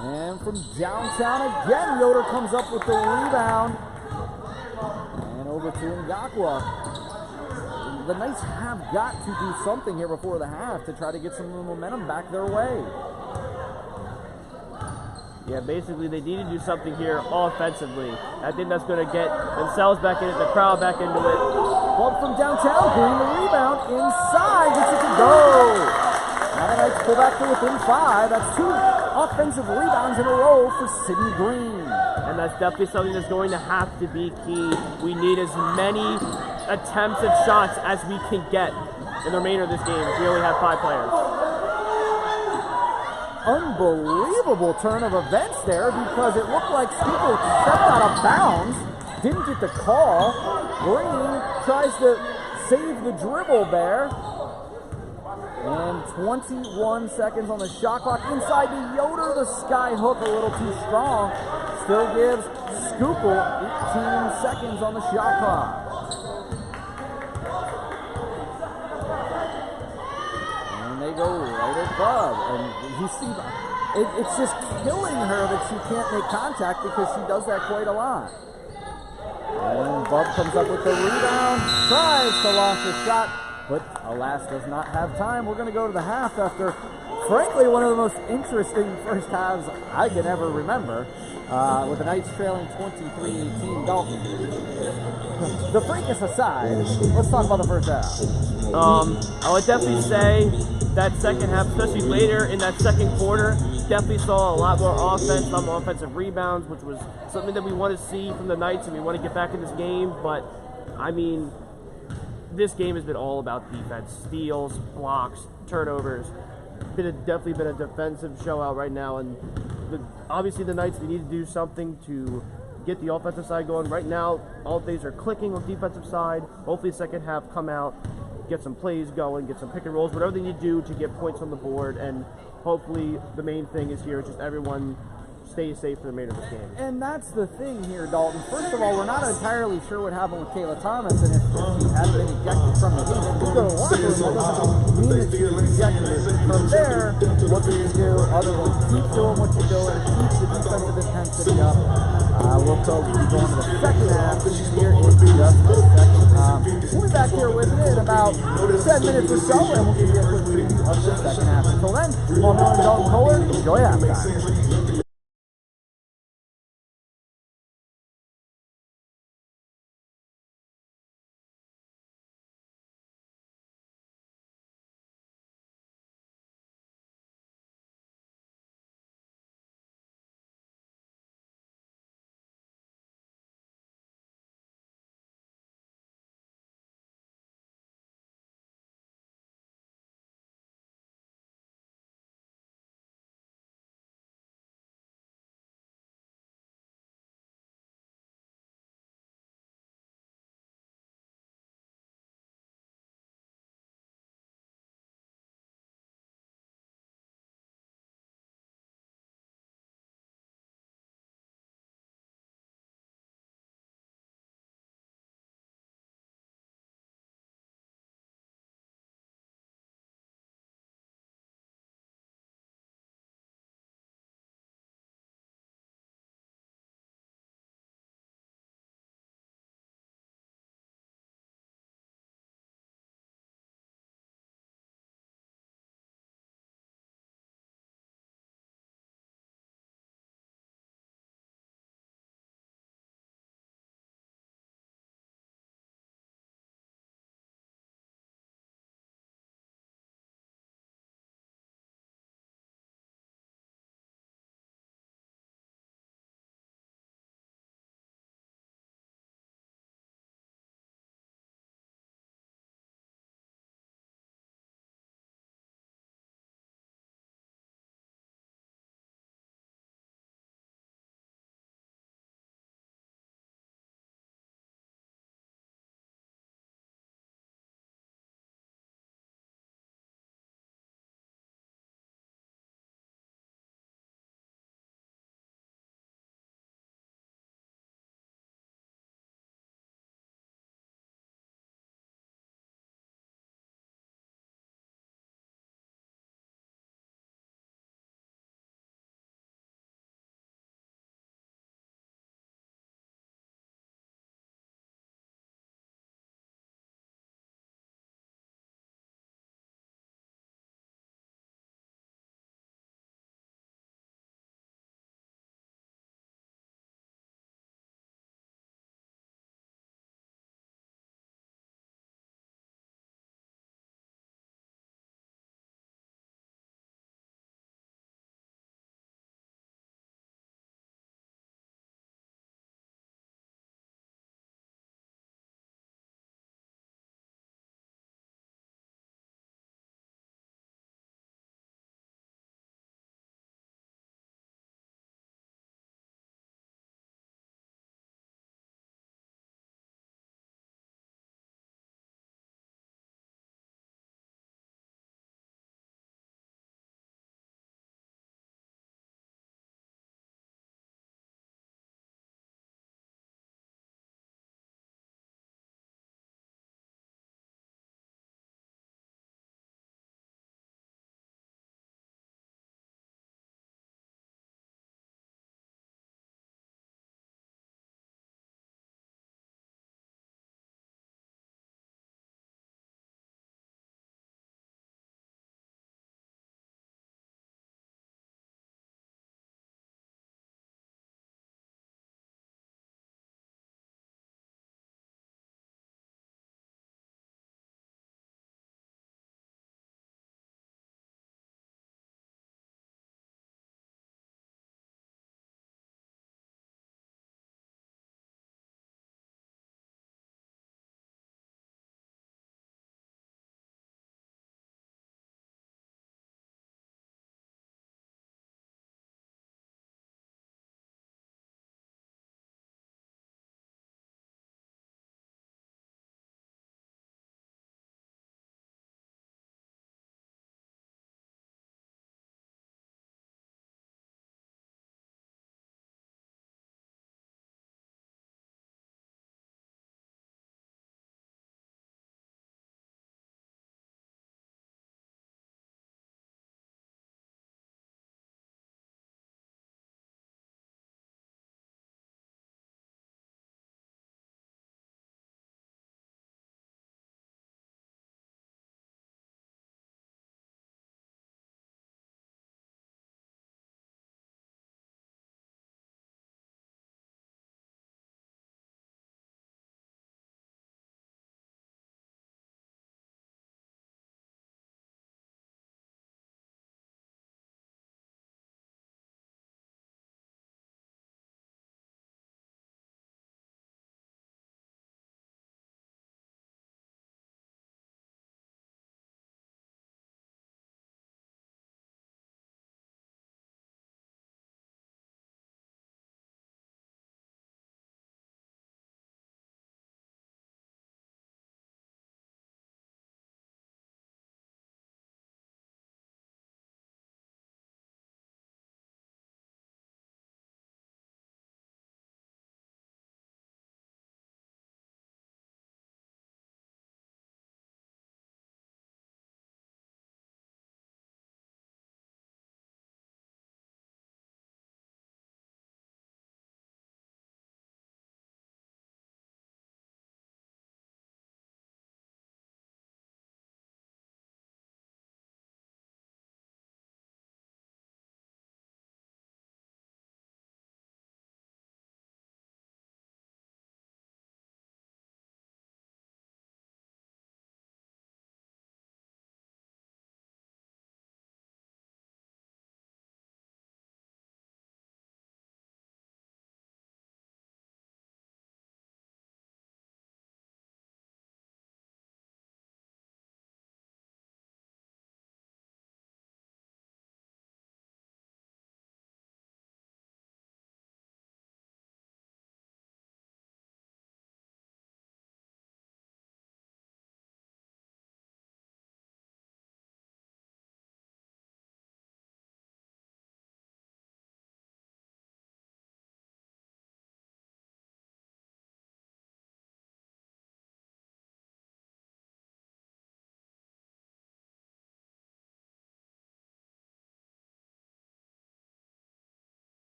[SPEAKER 2] And from downtown again, Yoder comes up with the rebound. And over to Ngakwa. The Knights have got to do something here before the half to try to get some momentum back their way.
[SPEAKER 3] Yeah, basically they need to do something here offensively. I think that's going to get themselves back in it, the crowd back into it.
[SPEAKER 2] Bubb from downtown, Green the rebound, inside, gets it to go. Now the Knights pull back to within 5. That's 2 offensive rebounds in a row for Sidney Green.
[SPEAKER 3] And that's definitely something that's going to have to be key. We need as many attempts at shots as we can get in the remainder of this game. We only have 5 players.
[SPEAKER 2] Unbelievable turn of events there, because it looked like Schuylkill stepped out of bounds, didn't get the call. Green tries to save the dribble there. And 21 seconds on the shot clock. Inside to Yoder, the sky hook a little too strong. Still gives Schuylkill 18 seconds on the shot clock. And they go right at Bubb, and you see, it's just killing her that she can't make contact because she does that quite a lot. And Bubb comes up with the rebound, tries to launch a shot, but alas does not have time. We're going to go to the half after, frankly, one of the most interesting first halves I can ever remember, with the Knights trailing 23-18. Dalton, the freakish aside, let's talk about the first half.
[SPEAKER 3] I would definitely say that second half, especially later in that second quarter, definitely saw a lot more offense, a lot more offensive rebounds, which was something that we want to see from the Knights, and we want to get back in this game. But, I mean, this game has been all about defense. Steals, blocks, turnovers. Definitely been a defensive showout right now, and obviously the Knights, they need to do something to get the offensive side going. Right now, all things are clicking on the defensive side. Hopefully second half come out, get some plays going, get some pick and rolls, whatever they need to do to get points on the board, and hopefully the main thing is here, just everyone stay safe for the remainder of this game.
[SPEAKER 2] And that's the thing here, Dalton. First of all, we're not entirely sure what happened with Kayla Thomas, and if she hadn't been ejected from the game, if you go to the locker room, that doesn't mean that she was ejected. From there, what do you do other than keep doing what you're doing, keep the defensive intensity up? We'll go going to the second half here in just a second. We'll be back here with it in about 10 minutes or so, and we'll give you a quick preview of the second half. Until then, Miller and Dalton Koller, enjoy halftime.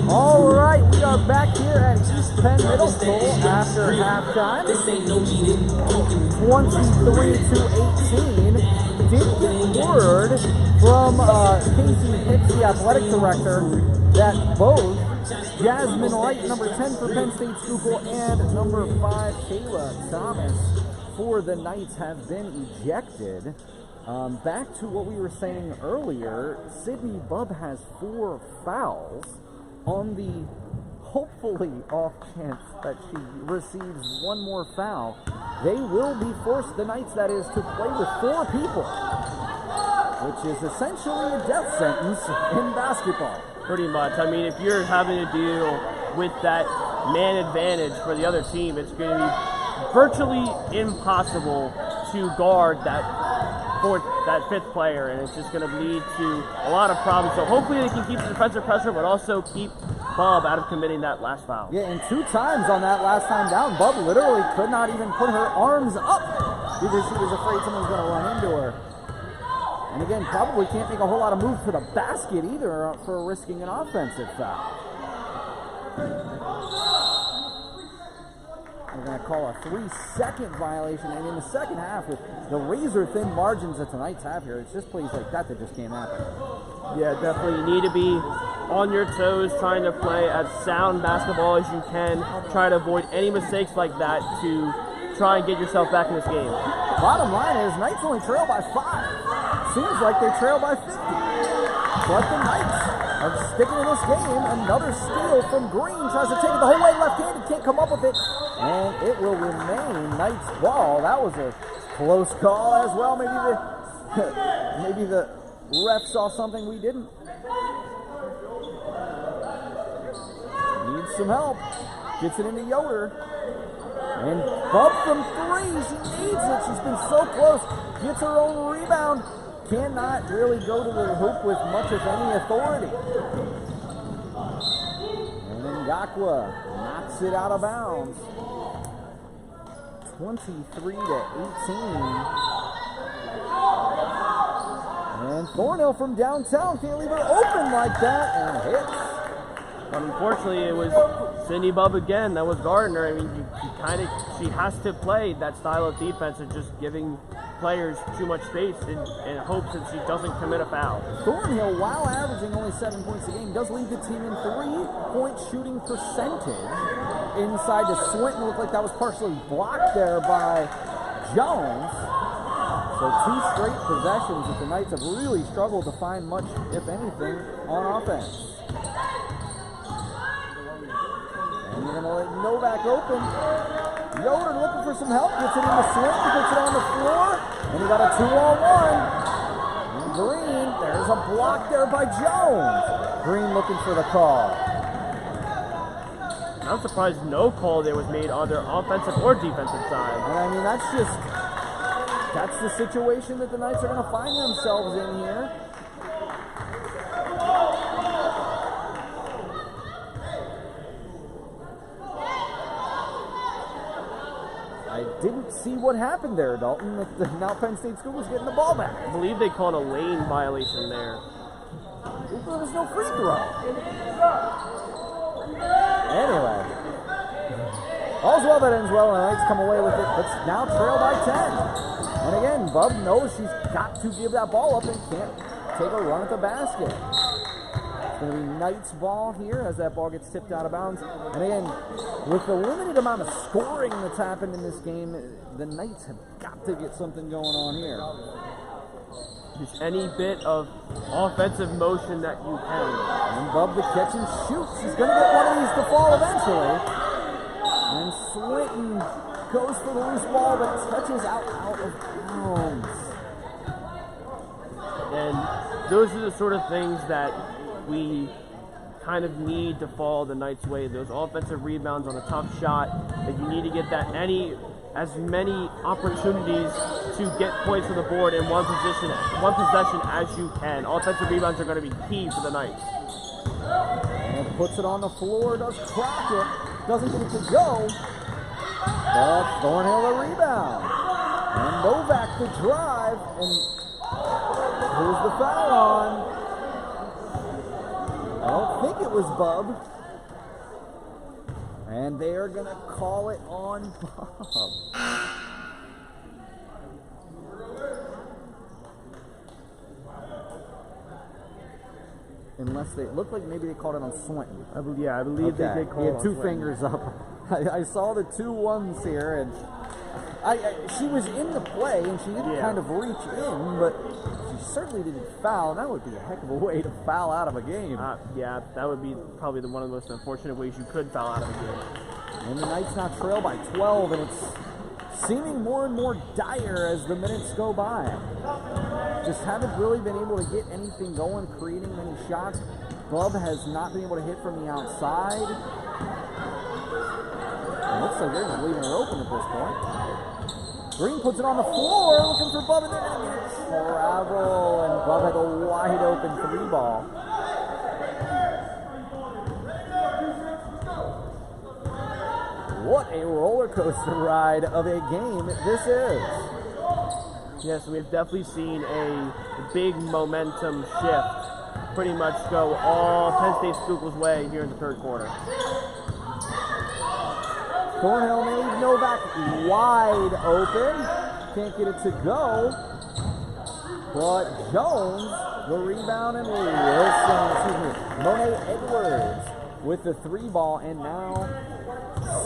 [SPEAKER 2] All right, we are back here at East Penn Middle School after halftime. 23-18. Did get word from Casey Hicks, the athletic director, that both Jasmine Light, number 10 for Penn State Schuylkill, and number 5, Kayla Thomas for the Knights have been ejected. Back to what we were saying earlier, Sidney Bubb has 4 fouls. On the hopefully off chance that she receives one more foul, they will be forced, the Knights that is, to play with 4 people, which is essentially a death sentence in basketball.
[SPEAKER 3] Pretty much. I mean, if you're having to deal with that man advantage for the other team, it's going to be virtually impossible to guard that 5th player, and it's just going to lead to a lot of problems. So hopefully they can keep the defensive pressure, but also keep Bubb out of committing that last foul.
[SPEAKER 2] Yeah, and 2 times on that last time down, Bubb literally could not even put her arms up because she was afraid someone was going to run into her. And again, probably can't make a whole lot of moves to the basket either for risking an offensive foul. We're going to call a 3-second violation, and in the second half, with the razor-thin margins that the Knights have here, it's just plays like that just can't happen.
[SPEAKER 3] Yeah, definitely. You need to be on your toes, trying to play as sound basketball as you can. Try to avoid any mistakes like that to try and get yourself back in this game.
[SPEAKER 2] Bottom line is, Knights only trail by 5. Seems like they trail by 50. But the Knights are sticking in this game. Another steal from Green. Tries to take it the whole way left-handed. Can't come up with it. And it will remain Knights ball. That was a close call as well. Maybe the ref saw something we didn't. Needs some help. Gets it into Yoder. And Bubb from 3. She needs it. She's been so close. Gets her own rebound. Cannot really go to the hoop with much of any authority. And then Ngakwa knocks it out of bounds. 23-18. And Thornhill from downtown can't leave her open like that and hits.
[SPEAKER 3] But unfortunately, it was Sidney Bubb again that was guarding her. I mean, she has to play that style of defense of just giving players too much space in hopes that she doesn't commit a foul.
[SPEAKER 2] Thornhill, while averaging only 7 points a game, does lead the team in 3-point shooting percentage. Inside to Swinton, looked like that was partially blocked there by Jones. So 2 straight possessions that the Knights have really struggled to find much, if anything, on offense. And you're going to let Novak open. Yoder looking for some help, gets it in the swing, puts it on the floor, and he got a 2-on-1. And Green, there's a block there by Jones. Green looking for the call.
[SPEAKER 3] I'm surprised no call there was made on their offensive or defensive side.
[SPEAKER 2] And I mean, that's the situation that the Knights are going to find themselves in here. I didn't see what happened there, Dalton. Now Penn State School was getting the ball back.
[SPEAKER 3] I believe they called a lane violation there.
[SPEAKER 2] There was no free throw. Anyway, all's well that ends well, and the Knights come away with it. Let's now trail by 10. And again, Bubb knows she's got to give that ball up and can't take a run at the basket. It's going to be Knights ball here as that ball gets tipped out of bounds. And again, with the limited amount of scoring that's happened in this game, the Knights have got to get something going on here.
[SPEAKER 3] Just any bit of offensive motion that you can.
[SPEAKER 2] And Bubb the catch and shoots. He's going to get one of these to fall eventually. And Swinton goes for the loose ball, but touches out of bounds.
[SPEAKER 3] And those are the sort of things that we kind of need to fall the Knights' way. Those offensive rebounds on a tough shot, that you need to get that as many opportunities to get points on the board in one possession as you can. Offensive rebounds are going to be key for the Knights.
[SPEAKER 2] And puts it on the floor, does crack it, doesn't get it to go. But Thornhill a rebound. And Novak the drive, and here's the foul on. I don't think it was Bubb. And they are going to call it on Bubb. Unless they looked like maybe they called it on Swinton.
[SPEAKER 3] I believe they did call
[SPEAKER 2] he
[SPEAKER 3] it
[SPEAKER 2] had
[SPEAKER 3] on
[SPEAKER 2] two
[SPEAKER 3] Swinton.
[SPEAKER 2] fingers up. I saw the 2 1s here, and she was in the play, and she did kind of reach in, but she certainly didn't foul. That would be a heck of a way to foul out of a game.
[SPEAKER 3] Yeah, that would be probably one of the most unfortunate ways you could foul out of a game.
[SPEAKER 2] And the Knights now trail by 12, and it's seeming more and more dire as the minutes go by. Just haven't really been able to get anything going, creating many shots. Bubb has not been able to hit from the outside. It looks like they're just leaving it open at this point. Green puts it on the floor, looking for Bubb, and they're going to get travel, and Bubb had a wide open 3 ball. What a roller coaster ride of a game this is.
[SPEAKER 3] Yes, we've definitely seen a big momentum shift pretty much go all Penn State Schuylkill's way here in the third quarter.
[SPEAKER 2] Thornhill may leave Novak wide open. Can't get it to go. But Jones, the rebound, and Monet Edwards with the 3 ball, and now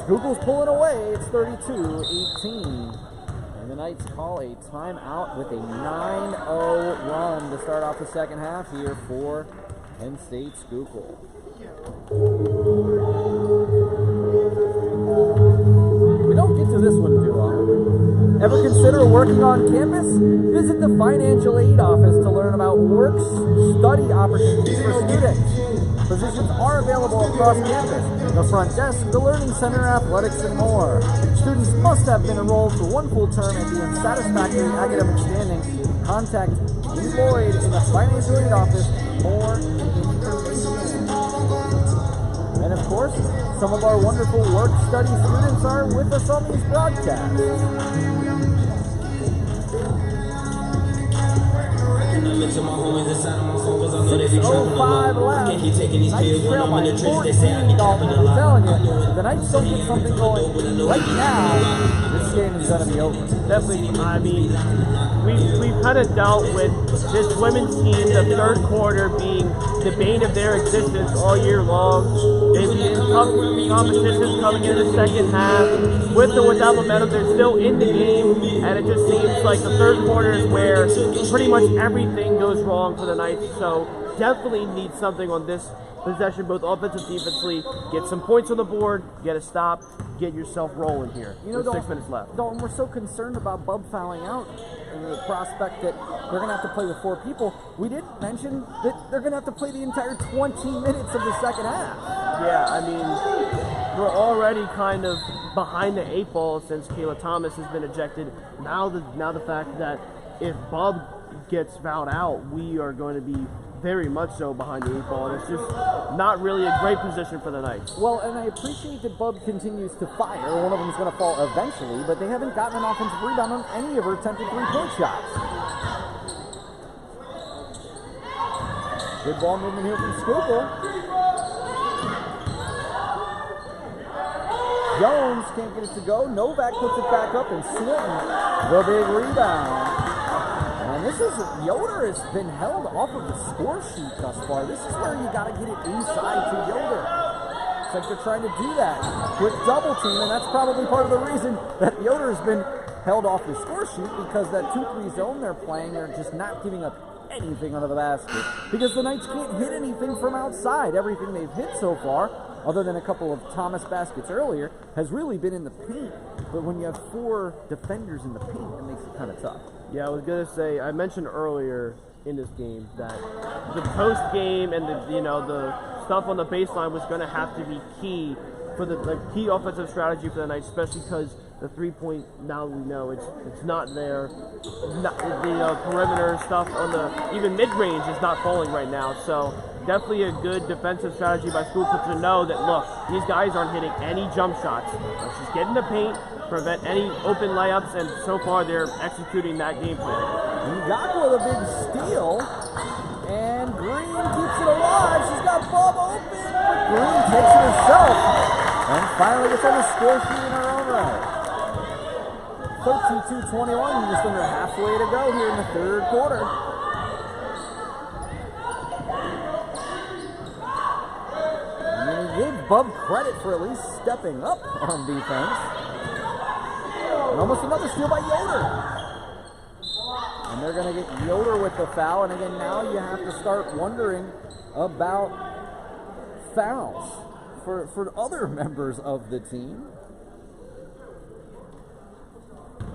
[SPEAKER 2] Schuylkill's pulling away. It's 32-18. And the Knights call a timeout with a 9-0 run to start off the second half here for Penn State Schuylkill. We don't get to this one too often. Ever consider working on campus? Visit the Financial Aid Office to learn about work study opportunities for students. Positions are available across campus, the front desk, the Learning Center, athletics, and more. Students must have been enrolled for 1 full term and be in satisfactory academic standing. Contact Dean Lloyd in the Financial Aid Office for information. And of course, some of our wonderful work study students are with us on these broadcasts. 6:05 left. Knights trail by 14. Dalton, I'm telling you, if the Knights don't get something going right now, this game is going to be over.
[SPEAKER 3] Definitely, I mean, we've kind of dealt with this women's team, the third quarter being the bane of their existence all year long. They've been in tough competitions coming into the second half. With or without momentum, they're still in the game, and it just seems like the third quarter is where pretty much everything goes wrong for the Knights. So definitely need something on this possession, both offensive and defensively. Get some points on the board, get a stop, get yourself rolling here.
[SPEAKER 2] You know,
[SPEAKER 3] with 6 minutes left.
[SPEAKER 2] Dalton, we're so concerned about Bubb fouling out and the prospect that they're going to have to play with 4 people. We didn't mention that they're going to have to play the entire 20 minutes of the second half.
[SPEAKER 3] Yeah, I mean, we're already kind of behind the 8 ball since Kayla Thomas has been ejected. Now the fact that if Bubb gets fouled out, we are going to be very much so behind the 8 ball, and it's just not really a great position for the Knights.
[SPEAKER 2] Well, and I appreciate that Bubb continues to fire. One of them is going to fall eventually, but they haven't gotten an offensive rebound on any of her attempted 3-point shots. Good ball movement here from Schuylkill. Jones can't get it to go. Novak puts it back up, and Swinton, the big rebound. And this is, Yoder has been held off of the score sheet thus far. This is where you got to get it inside to Yoder. It's like they're trying to do that. Quick double team, and that's probably part of the reason that Yoder has been held off the score sheet, because that 2-3 zone they're playing, they're just not giving up anything under the basket. Because the Knights can't hit anything from outside. Everything they've hit so far, other than a couple of Thomas baskets earlier, has really been in the paint. But when you have 4 defenders in the paint, it makes it kind of tough.
[SPEAKER 3] Yeah, I was gonna say, I mentioned earlier in this game that the post game and the stuff on the baseline was gonna have to be key for the key offensive strategy for the Knights, especially because the 3-point, now we know it's not there. The perimeter stuff on the even mid-range is not falling right now. So definitely a good defensive strategy by Schuylkill to know that, look, these guys aren't hitting any jump shots. Let's just get in the paint, prevent any open layups, and so far they're executing that game plan.
[SPEAKER 2] Ngakwe with a big steal, and Green keeps it alive. She's got Bubb open. Green takes it herself. And finally gets on the score sheet in her own right. 32-21, just under halfway to go here in the third quarter. And then we give Bubb credit for at least stepping up on defense. And almost another steal by Yoder. And they're going to get Yoder with the foul. And again, now you have to start wondering about fouls for other members of the team.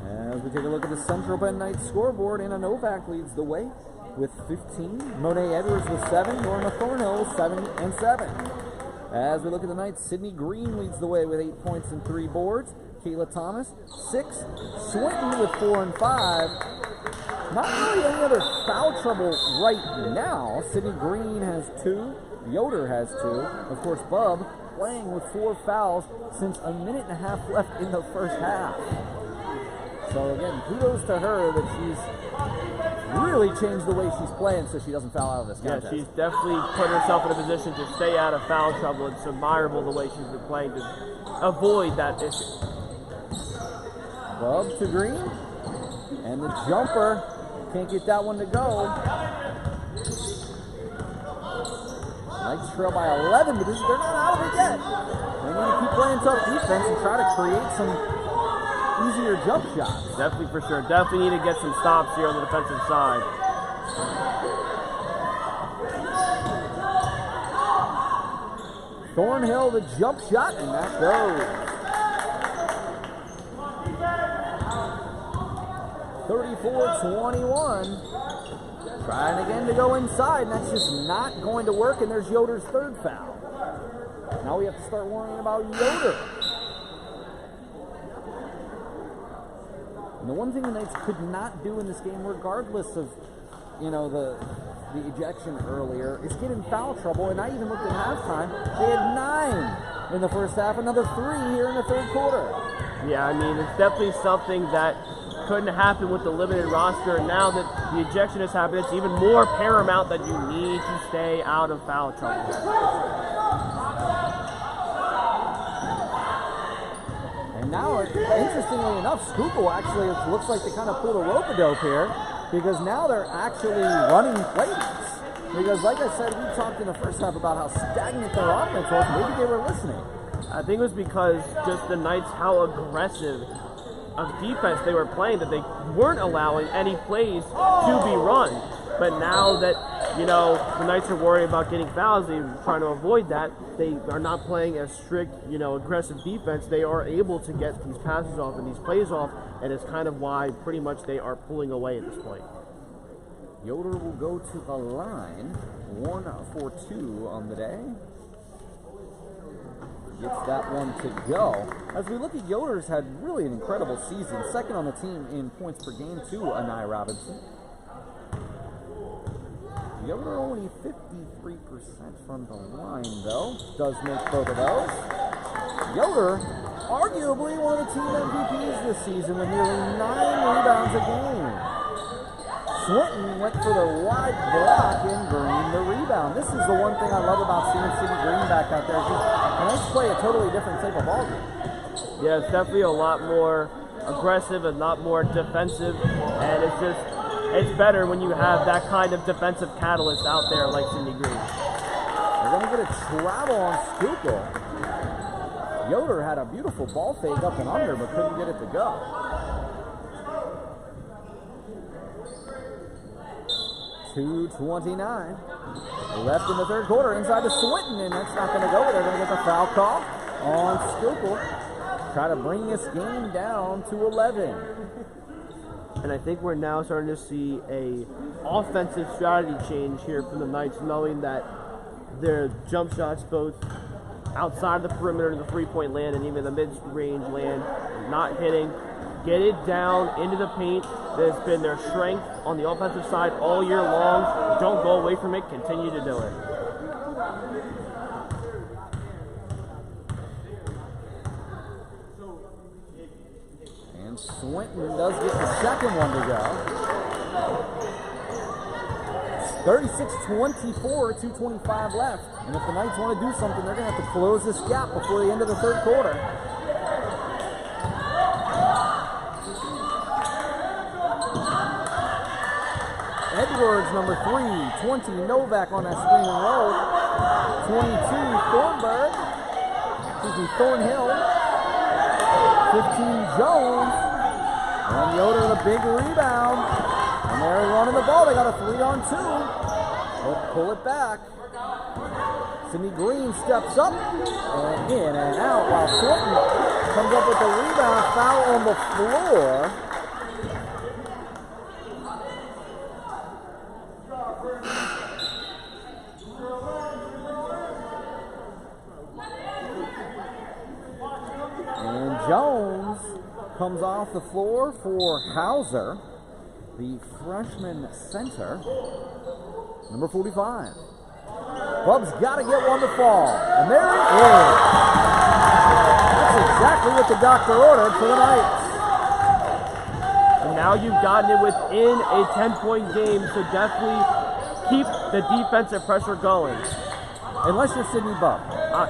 [SPEAKER 2] As we take a look at the Central Penn Knights scoreboard, Anna Novak leads the way with 15. Monet Edwards with 7. Norma Thornhill 7 and 7. As we look at the Knights, Sidney Green leads the way with 8 points and 3 boards. Kayla Thomas 6. Swinton with 4 and 5. Not really any other foul trouble right now. Sidney Green has 2. Yoder has 2. Of course, Bubb playing with 4 fouls since a minute and a half left in the first half. So again, kudos to her that she's really changed the way she's playing so she doesn't foul out of this contest.
[SPEAKER 3] Yeah, she's definitely put herself in a position to stay out of foul trouble. It's admirable the way she's been playing to avoid that issue.
[SPEAKER 2] Bubb to Green, and the jumper, can't get that one to go. Knights trail by 11, but they're not out of it yet. They need to keep playing tough defense and try to create some easier jump shots.
[SPEAKER 3] Definitely, for sure. Definitely need to get some stops here on the defensive side.
[SPEAKER 2] Thornhill, the jump shot, and that goes. 34-21. Trying again to go inside, and that's just not going to work, and there's Yoder's third foul. Now we have to start worrying about Yoder. And the one thing the Knights could not do in this game, regardless of, you know, the ejection earlier, is get in foul trouble. And I even looked at halftime. They had 9 in the first half, another 3 here in the third quarter.
[SPEAKER 3] Yeah, I mean, it's definitely something that couldn't happen with the limited roster. And now that the ejection has happened, it's even more paramount that you need to stay out of foul trouble.
[SPEAKER 2] And now, interestingly enough, Schuylkill actually looks like they kind of pulled a rope-a-dope here, because now they're actually running plays. Because like I said, we talked in the first half about how stagnant their offense was. Maybe they were listening.
[SPEAKER 3] I think it was because just the Knights, how aggressive of defense they were playing, that they weren't allowing any plays to be run. But now that, you know, the Knights are worried about getting fouls, they're trying to avoid that. They are not playing a strict, you know, aggressive defense. They are able to get these passes off and these plays off, and it's kind of why pretty much they are pulling away at this point.
[SPEAKER 2] Yoder will go to the line, 1 for 2 on the day. Gets that one to go. As we look at Yoder's had really an incredible season. Second on the team in points per game to Anai Robinson. Yoder only 53% from the line, though. Does make both of those. Yoder, arguably one of the team MVPs this season with nearly 9 rebounds a game. Swinton went for the wide block and Green the rebound. This is the one thing I love about seeing Sidney Green back out there. The Knights play a totally different type of ball game.
[SPEAKER 3] Yeah, it's definitely a lot more aggressive, a lot more defensive, and it's better when you have that kind of defensive catalyst out there like Sidney Green.
[SPEAKER 2] They're going to get a travel on Schuylkill. Yoder had a beautiful ball fake up and under, but couldn't get it to go. .229 left in the third quarter, inside to Swinton, and that's not going to go. They're going to get the foul call on Schuylkill. Try to bring this game down to 11.
[SPEAKER 3] And I think we're now starting to see a offensive strategy change here from the Knights, knowing that their jump shots, both outside the perimeter of the three-point land and even the mid-range land, not hitting. Get it down into the paint. That's been their strength on the offensive side all year long. Don't go away from it. Continue to do it.
[SPEAKER 2] And Swinton does get the second one to go. 36-24, 2:25 left. And if the Knights want to do something, they're going to have to close this gap before the end of the third quarter. Edwards, number 3, 20, Novak on that screen and roll. 22, Thornhill. 15, Jones. And Yoder, the big rebound. And they're running the ball. They got a 3-on-2. They'll pull it back. Sidney Green steps up and in and out while Thornton comes up with the rebound. Foul on the floor. And Jones comes off the floor for Hauser, the freshman center, number 45. Bubb's got to get one to fall, and there it is. That's exactly what the doctor ordered for the Knights.
[SPEAKER 3] And now you've gotten it within a 10-point game, so definitely keep the defensive pressure going.
[SPEAKER 2] Unless you're Sidney Bubb.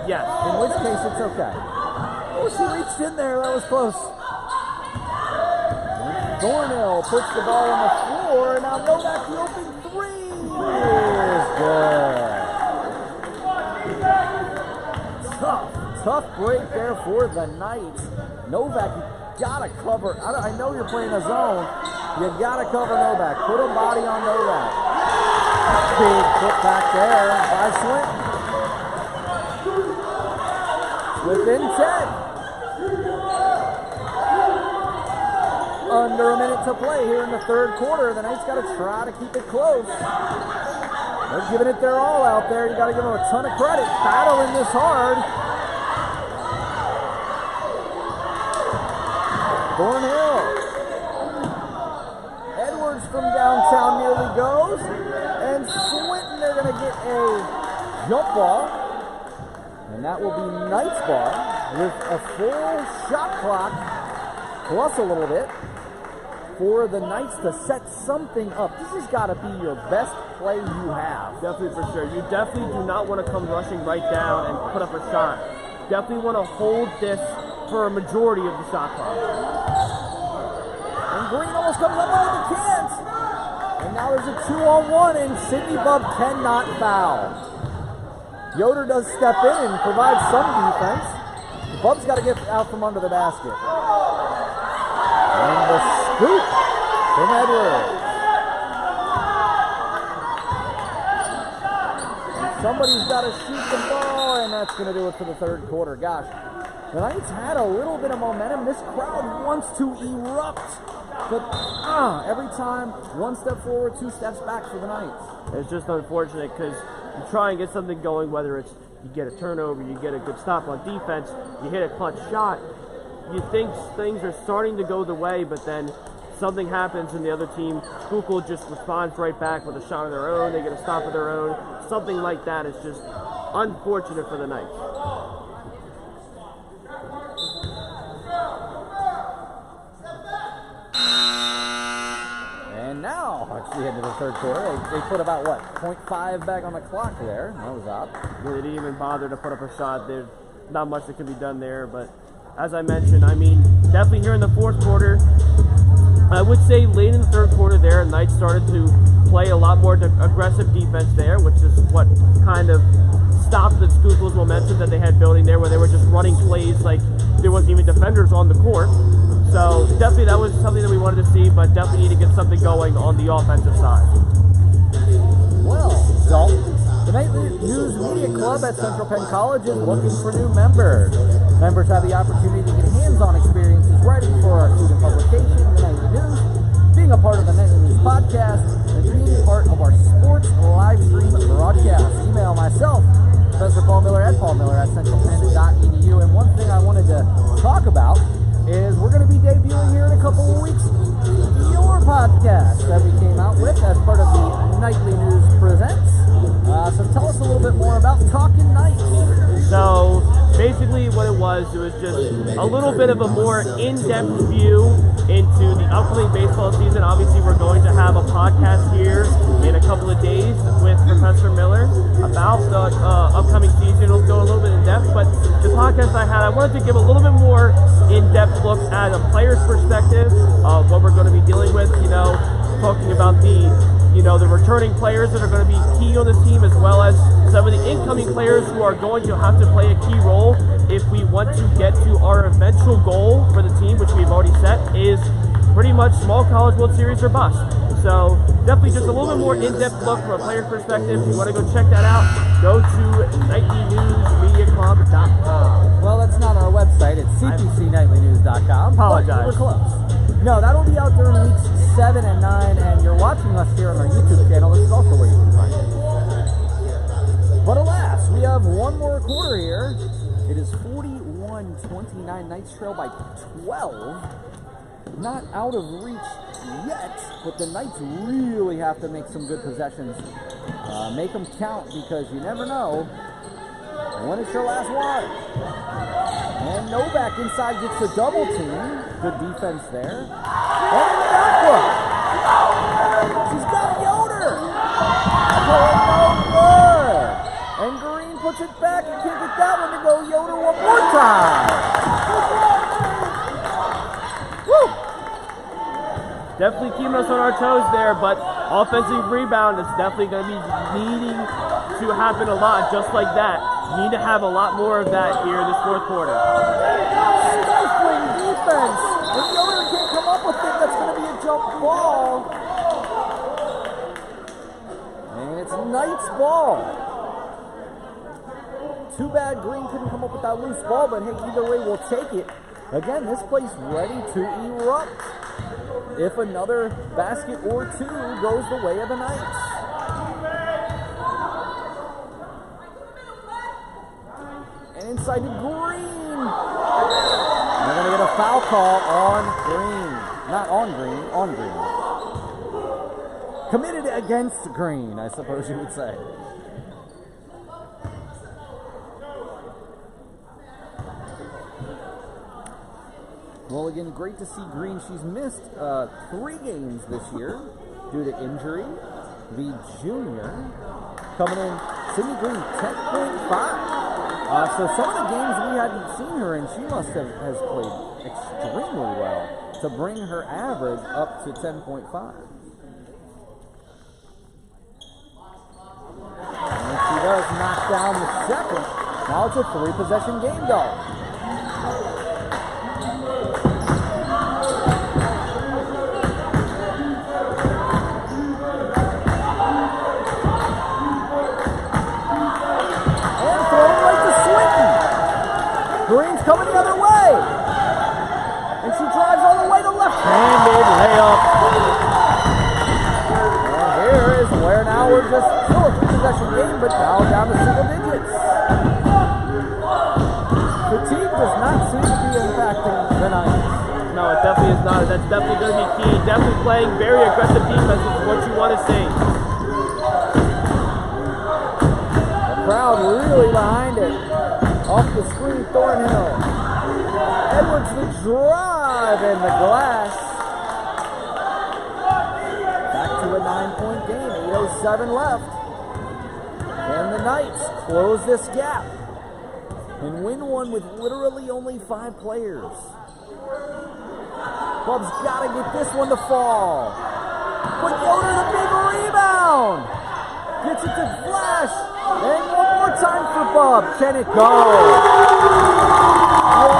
[SPEAKER 3] Yes.
[SPEAKER 2] In which case it's okay. Oh, she reached in there. That was close. Thornhill puts the ball on the floor. Now Novak, the open three is good. Tough break there for the Knights. Novak, you gotta cover. I know you're playing a zone. You gotta cover Novak. Put a body on Novak. Big put back there by Swinton. Within 10. Under a minute to play here in the third quarter. The Knights got to try to keep it close. They're giving it their all out there. You got to give them a ton of credit. Battling this hard. Thornhill. Edwards from downtown nearly goes. And Swinton, they're going to get a jump ball. And that will be Knights ball with a full shot clock plus a little bit for the Knights to set something up. This has got to be your best play you have.
[SPEAKER 3] Definitely, for sure. You definitely do not want to come rushing right down and put up a shot. Definitely want to hold this for a majority of the shot clock.
[SPEAKER 2] And Green almost comes up with the chance. And now there's a 2-on-1 and Sidney Bubb cannot foul. Yoder does step in and provide some defense. Bubb's got to get out from under the basket. And the scoop from Edwards. And somebody's got to shoot the ball, and that's going to do it for the third quarter. Gosh, the Knights had a little bit of momentum. This crowd wants to erupt. But every time, one step forward, two steps back for the Knights.
[SPEAKER 3] It's just unfortunate because you try and get something going, whether it's you get a turnover, you get a good stop on defense, you hit a clutch shot. You think things are starting to go the way, but then something happens and the other team, Schuylkill, just responds right back with a shot of their own. They get a stop of their own. Something like that is just unfortunate for the Knights.
[SPEAKER 2] And now, it's the end of the third quarter. They put about, 0.5 back on the clock there. That was up.
[SPEAKER 3] They didn't even bother to put up a shot. There's not much that can be done there, but as I mentioned, definitely here in the fourth quarter, I would say late in the third quarter there, Knights started to play a lot more aggressive defense there, which is what kind of stopped the Schuylkill's momentum that they had building there, where they were just running plays like there wasn't even defenders on the court. So definitely that was something that we wanted to see, but definitely need to get something going on the offensive side.
[SPEAKER 2] Well, Dalton, the Nightly News Media Club at Central Penn College is looking for new members. Members have the opportunity to get hands-on experiences writing for our student publication, the Nightly News, being a part of the Nightly News podcast, and being part of our sports live stream broadcast. Email myself, Professor Paul Miller at paulmiller@centralpenn.edu. And one thing I wanted to talk about is we're going to be debuting here in a couple of weeks your podcast that we came out with as part of the Nightly News Presents. So tell us a little bit more about Talkin' Knights.
[SPEAKER 3] So basically what it was just a little bit of a more in-depth view into the upcoming baseball season. Obviously, we're going to have a podcast here in a couple of days with Professor Miller about the upcoming season. We'll go a little bit in depth, but the podcast I wanted to give a little bit more in-depth look at a player's perspective of what we're going to be dealing with, talking about the returning players that are going to be key on this team, as well as some of the incoming players who are going to have to play a key role if we want to get to our eventual goal for the team, which we've already set, is pretty much small college World Series or bust. So definitely just a little bit more in-depth look from a player's perspective. If you want to go check that out, go to nightlynewsmediaclub.com.
[SPEAKER 2] Well, that's not our website. It's cpcnightlynews.com.
[SPEAKER 3] Apologize.
[SPEAKER 2] We're close. No, that'll be out during weeks 7 and 9, and you're watching us here on our YouTube channel. This is also where you can find it. But alas, we have one more quarter here. It is 41-29. Knights trail by 12. Not out of reach yet, but the Knights really have to make some good possessions. Make them count, because you never know when it's your last one. And Novak inside gets the double team. Good defense there. And in the backcourt, she's got Yoder. Going no good. And Green puts it back and can't get that one to go. Yoder one more time. Woo!
[SPEAKER 3] Definitely keeping us on our toes there, but offensive rebound is definitely going to be needing to happen a lot, just like that. Need to have a lot more of that here this fourth quarter.
[SPEAKER 2] Stifling defense. If Yoder can't come up with it, that's going to be a jump ball. And it's Knights ball. Too bad Green couldn't come up with that loose ball, but hey, either way, we'll take it. Again, this place ready to erupt if another basket or two goes the way of the Knights. And inside to Green. They're going to get a foul call on Green. Not on Green, on Green. Committed against Green, I suppose you would say. Well, again, great to see Green. She's missed 3 games this year due to injury. The junior coming in, Sidney Green, 10.5. So some of the games we hadn't seen her in, she has played extremely well to bring her average up to 10.5. And she does knock down the second. Now it's a 3-possession game, though. Green's coming the other way. And she drives all the way to left-handed layup. And here is where now we're just still a 3-possession game, but now down to single digits. Fatigue does not seem to be impacting the Knights.
[SPEAKER 3] No, it definitely is not. That's definitely going to be key. Definitely playing very aggressive defense is what you want to see.
[SPEAKER 2] The crowd really behind it. Off the screen, Thornhill. Edwards the drive and the glass. Back to a 9-point game, 8:07 left. Can the Knights close this gap and win one with literally only 5 players? Bubb's got to get this one to fall. But Yoder, the big rebound. Gets it to Flash. And one more time for Bubb. Can it go? What a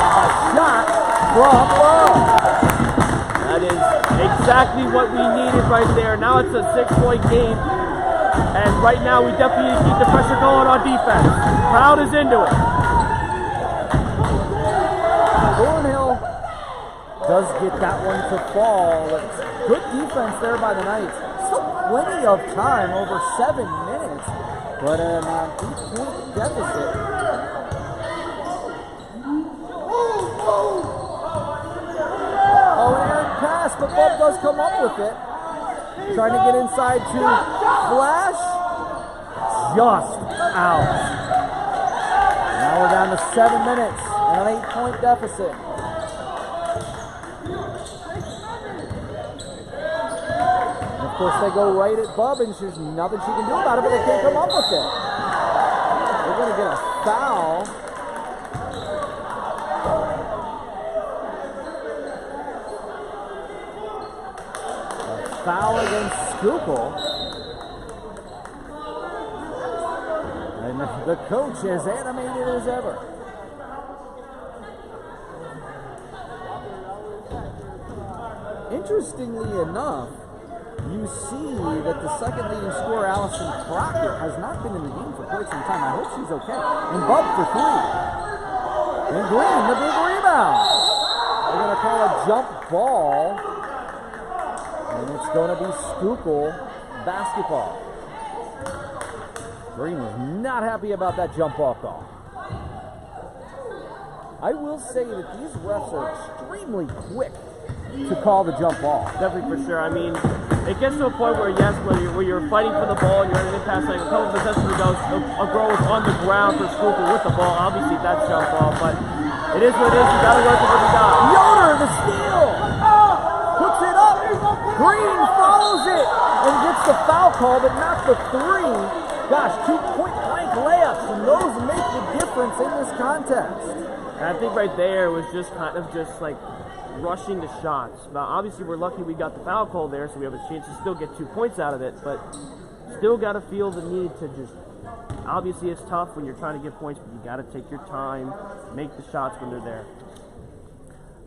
[SPEAKER 2] shot from Bubb.
[SPEAKER 3] That is exactly what we needed right there. Now it's a 6-point game. And right now we definitely need to keep the pressure going on defense. Crowd is into it.
[SPEAKER 2] Thornhill does get that one to fall. It's good defense there by the Knights. Still plenty of time, over 7 minutes. But an 8-point deficit. Oh, an errant pass, but Bubb does come up with it. Trying to get inside to Flash. Just out. Now we're down to 7 minutes and an 8-point deficit. course, they go right at Bubb, and there's nothing she can do about it, but they can't come up with it. They're going to get a foul. A foul against Schuylkill. And the coach is animated as ever. Interestingly enough, you see that the second leading scorer, Allison Crocker, has not been in the game for quite some time. I hope she's okay. And Bubb for three. And Green, the big rebound. They're going to call a jump ball. And it's going to be Schuylkill basketball. Green was not happy about that jump ball call. I will say that these refs are extremely quick to call the jump ball.
[SPEAKER 3] Definitely, for sure. I mean, it gets to a point where, yes, where you're fighting for the ball and you're running past, like a couple of possessions ago, a girl was on the ground for Schuylkill with the ball. Obviously, that's jump ball, but it is what it is. You got to work with what you got.
[SPEAKER 2] Yoder, the steal! Puts it up! Green follows it and gets the foul call, but not the three. Gosh, 2 point-blank layups, and those make the difference in this contest.
[SPEAKER 3] And I think right there was just kind of just like rushing the shots. Now, obviously, we're lucky we got the foul call there, so we have a chance to still get 2 points out of it, but still got to feel the need to just, obviously it's tough when you're trying to get points, but you got to take your time, make the shots when they're there.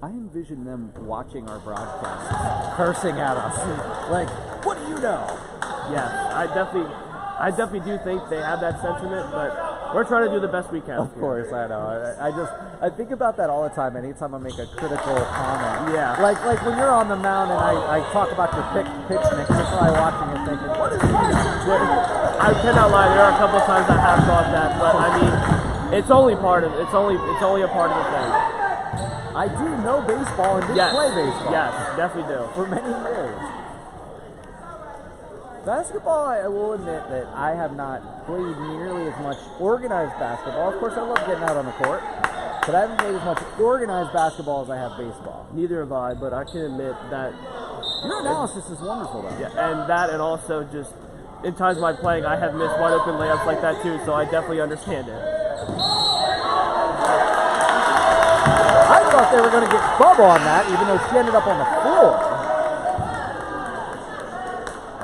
[SPEAKER 2] I envision them watching our broadcasts, cursing at us, like, what do you know?
[SPEAKER 3] Yes, I definitely do think they have that sentiment, but we're trying to do the best we can.
[SPEAKER 2] Of course, I know. I think about that all the time. Anytime I make a critical comment.
[SPEAKER 3] Yeah.
[SPEAKER 2] Like when you're on the mound and I talk about your pitch mix, you're probably watching and thinking, what is he doing?
[SPEAKER 3] I cannot lie. There are a couple of times I have thought that, but I mean, it's only part of it. It's only a part of the thing.
[SPEAKER 2] I do know baseball and did play baseball.
[SPEAKER 3] Yes, definitely do.
[SPEAKER 2] For many years. Basketball, I will admit that I have not played nearly as much organized basketball. Of course, I love getting out on the court, but I haven't played as much organized basketball as I have baseball.
[SPEAKER 3] Neither have I, but I can admit that
[SPEAKER 2] your analysis is wonderful, though.
[SPEAKER 3] Yeah, and that, and also just in times of my playing, I have missed wide open layups like that too, so I definitely understand it.
[SPEAKER 2] I thought they were going to get Bubb on that, even though she ended up on the floor.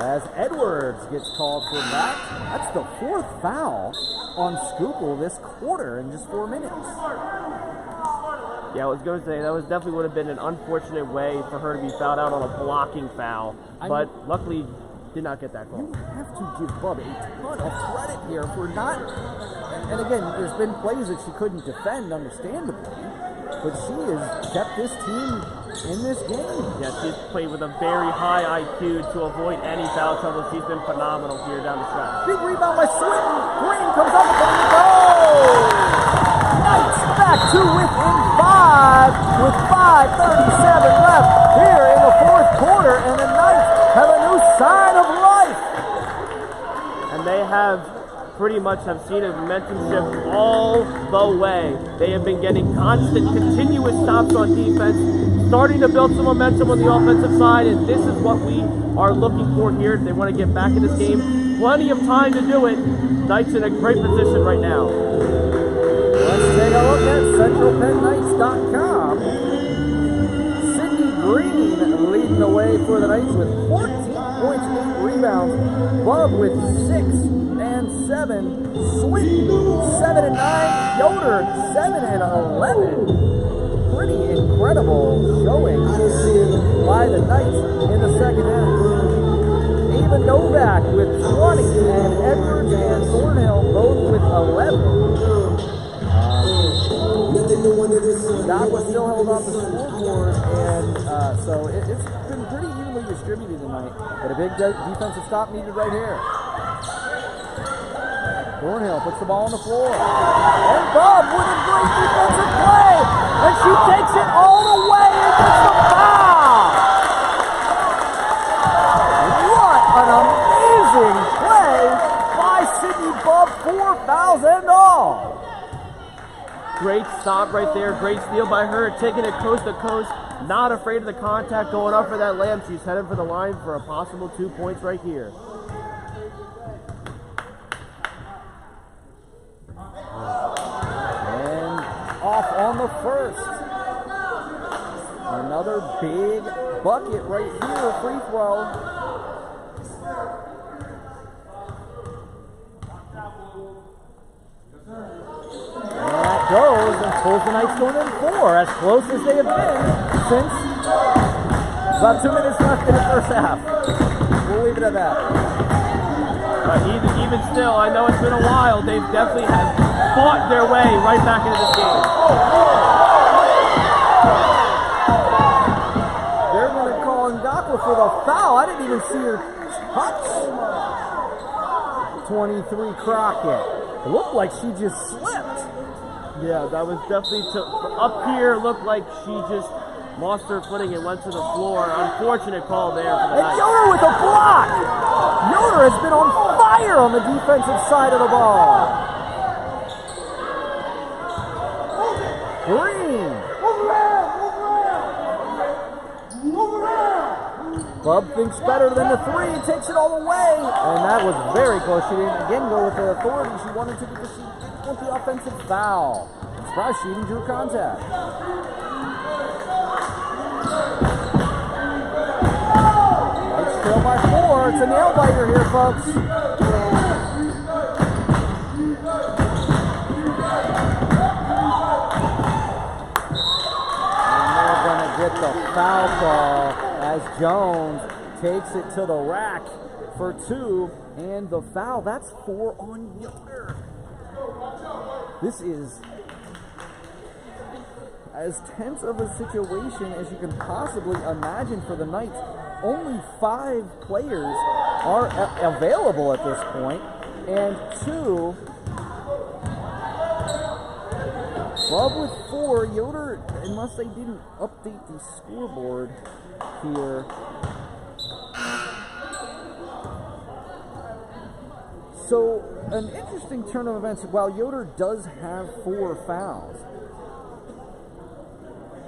[SPEAKER 2] As Edwards gets called for that. That's the 4th foul on Schuylkill this quarter in just 4 minutes.
[SPEAKER 3] Yeah, I was going to say, that definitely would have been an unfortunate way for her to be fouled out on a blocking foul, but luckily did not get that call.
[SPEAKER 2] You have to give Bubb a ton of credit here for not, and again, there's been plays that she couldn't defend, understandably, but she has kept this team in this game.
[SPEAKER 3] Yeah, she's played with a very high IQ to avoid any foul trouble. She's been phenomenal here down the stretch.
[SPEAKER 2] Big rebound by Swinton. Green comes up with the goal. Knights back to within 5 with 5:37 left here in the 4th quarter, and the Knights have a new sign of life.
[SPEAKER 3] And they have pretty much have seen a momentum shift all the way. They have been getting constant, continuous stops on defense, starting to build some momentum on the offensive side, and this is what we are looking for here. They want to get back in this game. Plenty of time to do it. Knights in a great position right now.
[SPEAKER 2] Let's take a look at CentralPennKnights.com. Sidney Green leading the way for the Knights with 14 points, 8 rebounds. Bubb with 6 and 7. Swinton 7 and 9. Yoder 7 and 11. Pretty incredible showing by the Knights in the second half. Ava Novak with 20 and Edwards and Thornhill both with 11. Doc was still held off the scoreboard, and so it's been pretty evenly distributed tonight. But a big defensive stop needed right here. Thornhill puts the ball on the floor. And Bubb with a great defensive play. And she takes it all the way and gets the foul. What an amazing play by Sidney Bubb. 4 fouls and all.
[SPEAKER 3] Great stop right there. Great steal by her, taking it coast to coast. Not afraid of the contact, going up for that layup. She's heading for the line for a possible 2 points right here.
[SPEAKER 2] And off on the first. Another big bucket right here, free throw. And that goes and pulls the Knights going in 4, as close as they have been since about 2 minutes left in the first half. We'll leave it at that.
[SPEAKER 3] Even still, I know it's been a while, they've definitely fought their way right back into this game.
[SPEAKER 2] They're going to call Ngakwa for the foul. I didn't even see her touch 23 Crockett. It looked like she just slipped.
[SPEAKER 3] Yeah, that was definitely up here. Looked like she just lost her footing and went to the floor. Unfortunate call there for the Knights.
[SPEAKER 2] And Yoder with a block. Yoder has been on fire on the defensive side of the ball. Green. Bubb thinks better than the 3, takes it all the way. And that was very close. She didn't again go with the authority she wanted to because she didn't want the offensive foul. I'm surprised she even drew contact. Knights trail by 4. It's a nail biter here, folks. Get the foul call as Jones takes it to the rack for 2, and the foul, that's 4 on Yoder. This is as tense of a situation as you can possibly imagine for the Knights. Only 5 players are available at this point, and 2 Bubb with 4, Yoder, unless they didn't update the scoreboard here. So, an interesting turn of events. While Yoder does have 4 fouls,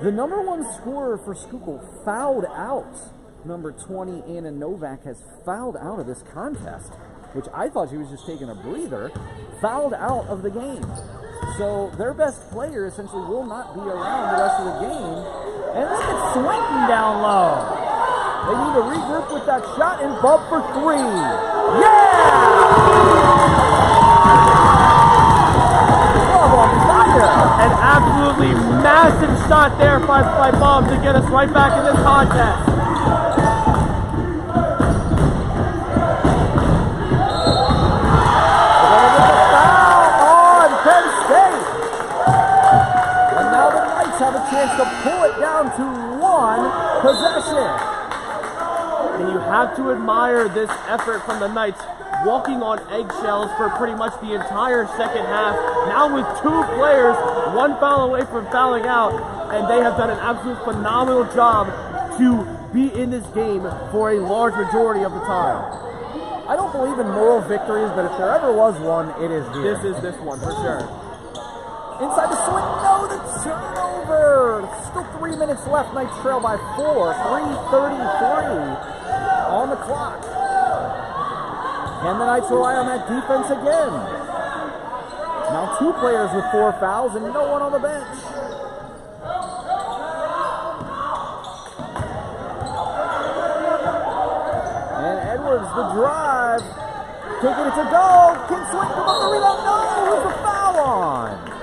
[SPEAKER 2] the number 1 scorer for Schuylkill fouled out. Number 20, Anna Novak, has fouled out of this contest, which I thought she was just taking a breather, fouled out of the game. So their best player essentially will not be around the rest of the game. And look at Swinton down low. They need to regroup with that shot and Bubb for 3. Yeah! Bubb on fire!
[SPEAKER 3] An absolutely massive shot there by Bubb to get us right back in this contest.
[SPEAKER 2] Have a chance to pull it down to 1 possession.
[SPEAKER 3] And you have to admire this effort from the Knights, walking on eggshells for pretty much the entire second half. Now with 2 players, 1 foul away from fouling out, and they have done an absolute phenomenal job to be in this game for a large majority of the time.
[SPEAKER 2] I don't believe in moral victories, but if there ever was one, it is here.
[SPEAKER 3] This is this one for sure.
[SPEAKER 2] Inside the swing, no, the turnover. Still 3 minutes left. Knights trail by 4. 3:33 on the clock. Can the Knights rely on that defense again? Now 2 players with 4 fouls and no one on the bench. And Edwards, the drive. Taking it to go. Can Swing come up the rebound? No, who's the foul on?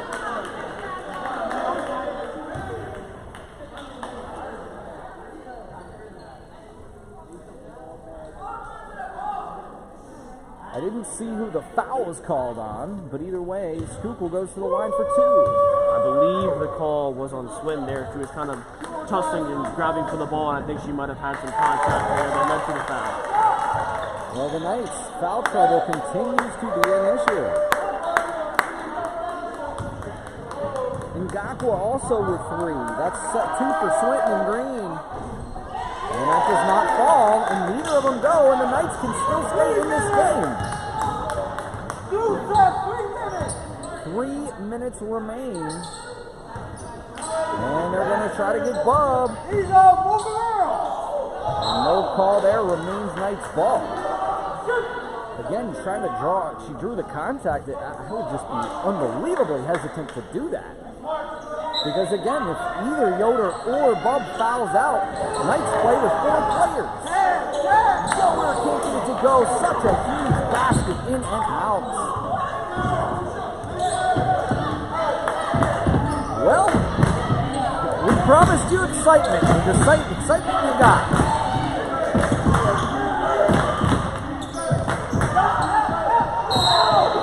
[SPEAKER 2] I didn't see who the foul was called on, but either way, Schuylkill goes to the line for 2.
[SPEAKER 3] I believe the call was on Swin there. She was kind of tussling and grabbing for the ball, and I think she might have had some contact there that led to the foul.
[SPEAKER 2] Well, the Knights' foul trouble continues to be an issue. Ngakwa also with 3. That's 2 for Swinton and Green. And that does not fall, and neither of them go, and the Knights can still stay in this game. 3 minutes remain. And they're going to try to get Bubb. And no call there, remains Knight's ball. Again, he's trying to draw. She drew the contact. I would just be unbelievably hesitant to do that. Because again, if either Yoder or Bubb fouls out, Knights play with 4 players. Yoder can't get it to go. Such a huge basket in and out. Well, we promised you excitement, and the excitement you got.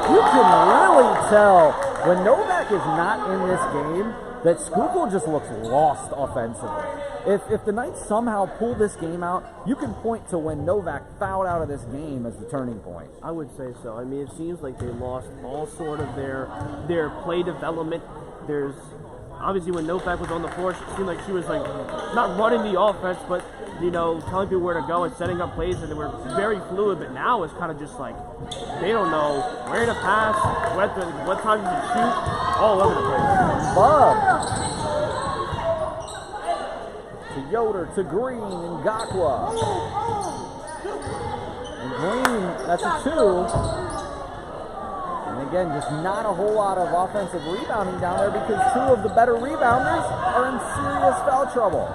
[SPEAKER 2] You can really tell when Novak is not in this game that Schuylkill just looks lost offensively. If the Knights somehow pull this game out, you can point to when Novak fouled out of this game as the turning point.
[SPEAKER 3] I would say so. I mean, it seems like they lost all sort of their play development. There's obviously when Novak was on the floor, it seemed like she was like not running the offense, but you know, telling people where to go and setting up plays, and they were very fluid. But now it's kind of just like they don't know where to pass, what time to shoot, all over the place.
[SPEAKER 2] Bubb to Yoder to Green and Gakwa. And Green, that's a 2. And again, just not a whole lot of offensive rebounding down there because 2 of the better rebounders are in serious foul trouble.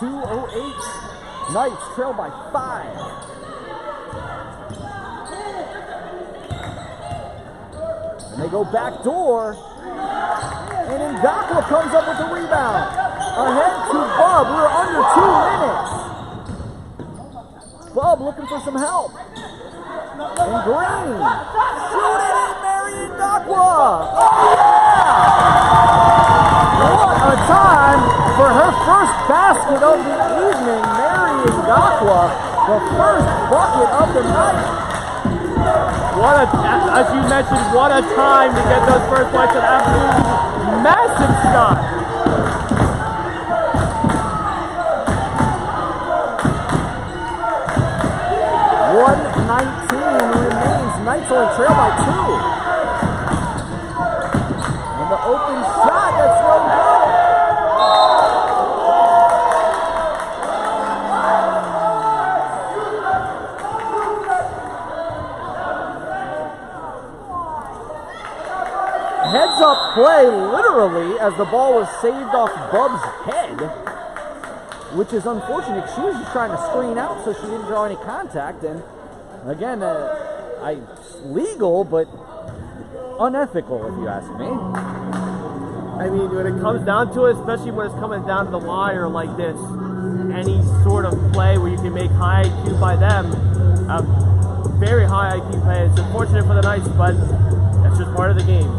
[SPEAKER 2] 2:08. Knights trail by 5. And they go back door. And Ngakwa comes up with the rebound. Ahead to Bubb. We're under 2 minutes. Bubb looking for some help. And Green. Shoot it in, Mary Ngakwa. Oh, yeah! What a time for her first basket of the evening. Mary Ngakwa, the first bucket of the night.
[SPEAKER 3] As you mentioned, what a time to get those first points. An absolute massive shot. .119 remains. Knights only trail by 2. And the open shot, that's no good. Heads up play, literally, as the ball was saved off Bubb's head, which is unfortunate. She was just trying to screen out so she didn't draw any contact. And again, legal, but unethical, if you ask me. I mean, when it comes down to it, especially when it's coming down to the wire like this, any sort of play where you can make high IQ by them, very high IQ play. It's unfortunate for the Knights, but that's just part of the game.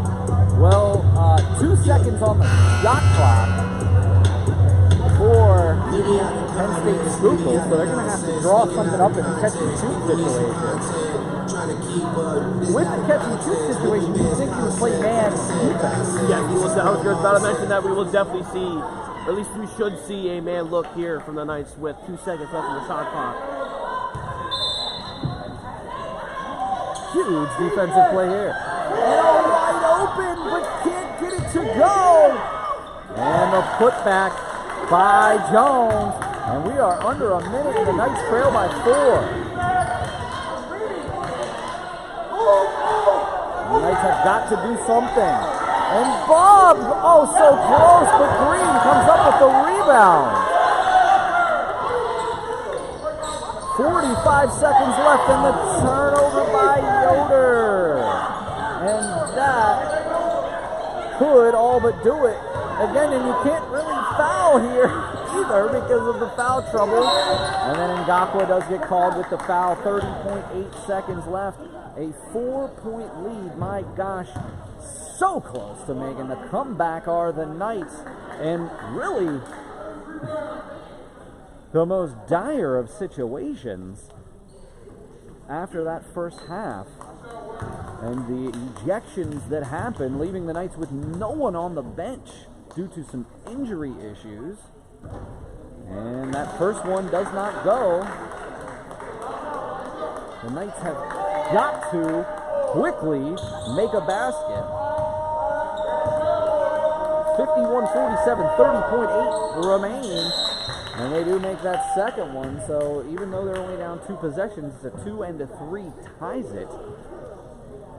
[SPEAKER 3] Well, 2 seconds on the shot clock for Penn State Schuylkill, so they're going to have to draw something up in a catch-and-shoot situation. With the catch-and-shoot situation, do you think you would play man defense? Yeah, I was just about to mention that. We will definitely see, or at least we should see, a man look here from the Knights with 2 seconds left on the shot clock. Huge defensive play here. And wide open, but can't get it to go. And the putback by Jones. And we are under a minute, and the Knights trail by 4. The Knights have got to do something. And Bubb, oh, so close, but Green comes up with the rebound. 45 seconds left, and the turnover by Yoder. And that could all but do it. Again, and you can't really foul here either because of the foul trouble. And then Ngakwa does get called with the foul. 30.8 seconds left. A 4-point lead. My gosh, so close to making the comeback are the Knights. And really, the most dire of situations after that first half. And the ejections that happened, leaving the Knights with no one on the bench due to some injury issues. And that first one does not go. The Knights have got to
[SPEAKER 2] quickly make a basket. 51-47, 30.8 remain. And they do make that second one, so even though they're only down 2 possessions, it's a 2 and a 3 ties it.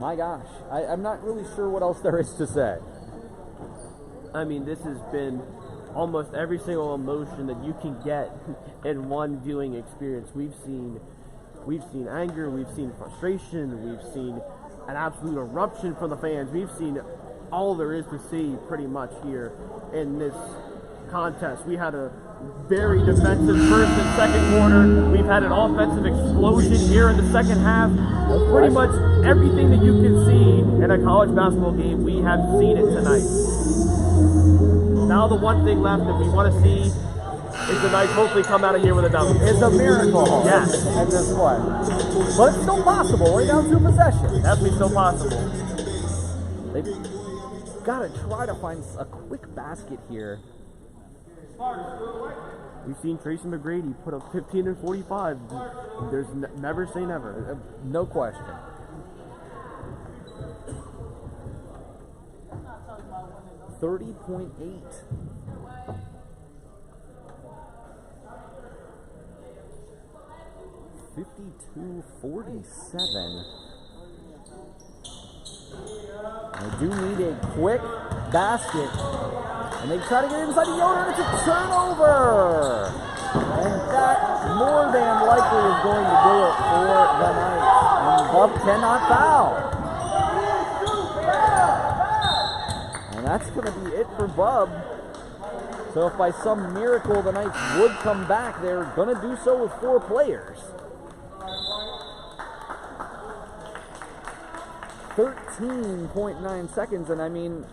[SPEAKER 2] My gosh, I'm not really sure what else there is to say.
[SPEAKER 3] I mean, this has been almost every single emotion that you can get in one viewing experience. We've seen anger, we've seen frustration, we've seen an absolute eruption from the fans. We've seen all there is to see pretty much here in this contest. We had a very defensive first and second quarter. We've had an offensive explosion here in the second half. Pretty much everything that you can see in a college basketball game, we have seen it tonight. Now the one thing left that we want to see is the Knights hopefully come out of here with a W.
[SPEAKER 2] It's a miracle
[SPEAKER 3] Yes.
[SPEAKER 2] at this point. But it's still possible. We're down 2 possessions.
[SPEAKER 3] Definitely still possible.
[SPEAKER 2] They've got to try to find a quick basket here.
[SPEAKER 3] We've seen Tracy McGrady put up 15 and 45. There's never say never.
[SPEAKER 2] No question. $30.8. $52-47. They do need a quick basket. And they try to get inside the Yoder, and it's a turnover! And that more than likely is going to do it for the Knights. And Bubb cannot foul. And that's going to be it for Bubb. So if by some miracle the Knights would come back, they're going to do so with 4 players. 13.9 seconds, and I mean,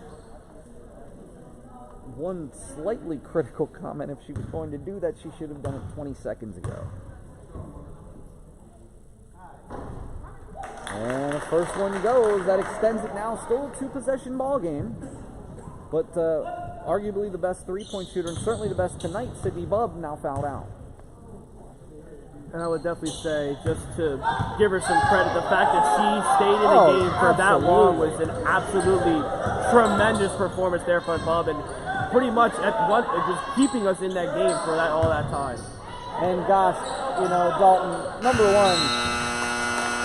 [SPEAKER 2] one slightly critical comment: if she was going to do that, she should have done it 20 seconds ago. And the first one goes. That extends it now. Still a 2-possession ball game, but arguably the best 3-point shooter, and certainly the best tonight, Sidney Bubb, now fouled out.
[SPEAKER 3] And I would definitely say, just to give her some credit, the fact that she stayed in the game for that long was an absolutely tremendous performance there from Bubb, and pretty much just keeping us in that game for all that time.
[SPEAKER 2] And gosh, Dalton, number one,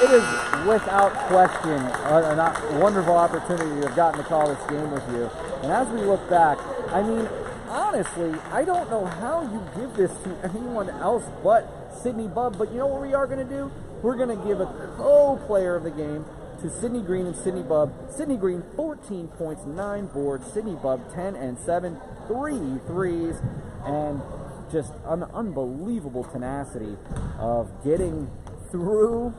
[SPEAKER 2] it is without question a wonderful opportunity to have gotten to call this game with you. And as we look back, I mean, honestly, I don't know how you give this to anyone else but Sidney Bubb, but you know what we are going to do? We're going to give a co-player of the game to Sidney Green and Sidney Bubb. Sidney Green, 14 points, 9 boards. Sidney Bubb, 10 and 7, 3 threes, and just an unbelievable tenacity of getting through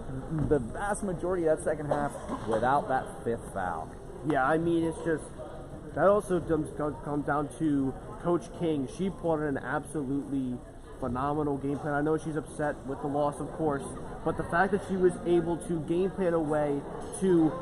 [SPEAKER 2] the vast majority of that second half without that 5th foul.
[SPEAKER 3] Yeah, I mean, it's just, that also comes down to Coach King. She put in an absolutely phenomenal game plan. I know she's upset with the loss, of course, but the fact that she was able to game plan a way to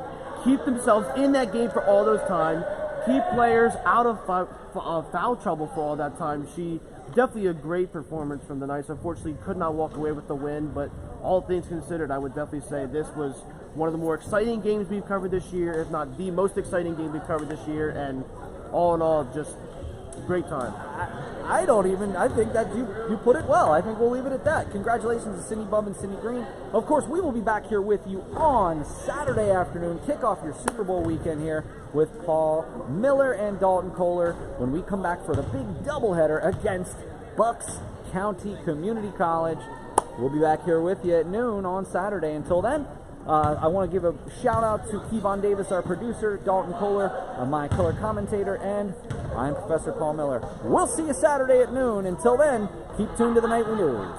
[SPEAKER 3] keep themselves in that game for all those time, keep players out of foul trouble for all that time. She definitely a great performance from the Knights. Unfortunately, could not walk away with the win, but all things considered, I would definitely say this was one of the more exciting games we've covered this year, if not the most exciting game we've covered this year, and all in all, just great time.
[SPEAKER 2] I think that you put it well. I think we'll leave it at that. Congratulations to Sidney Bubb and Sidney Green. Of course, we will be back here with you on Saturday afternoon. Kick off your Super Bowl weekend here with Paul Miller and Dalton Koller when we come back for the big doubleheader against Bucks County Community College. We'll be back here with you at noon on Saturday. Until then, I want to give a shout out to Kevon Davis, our producer, Dalton Koller, my color commentator, and I'm Professor Paul Miller. We'll see you Saturday at noon. Until then, keep tuned to the Nightly News.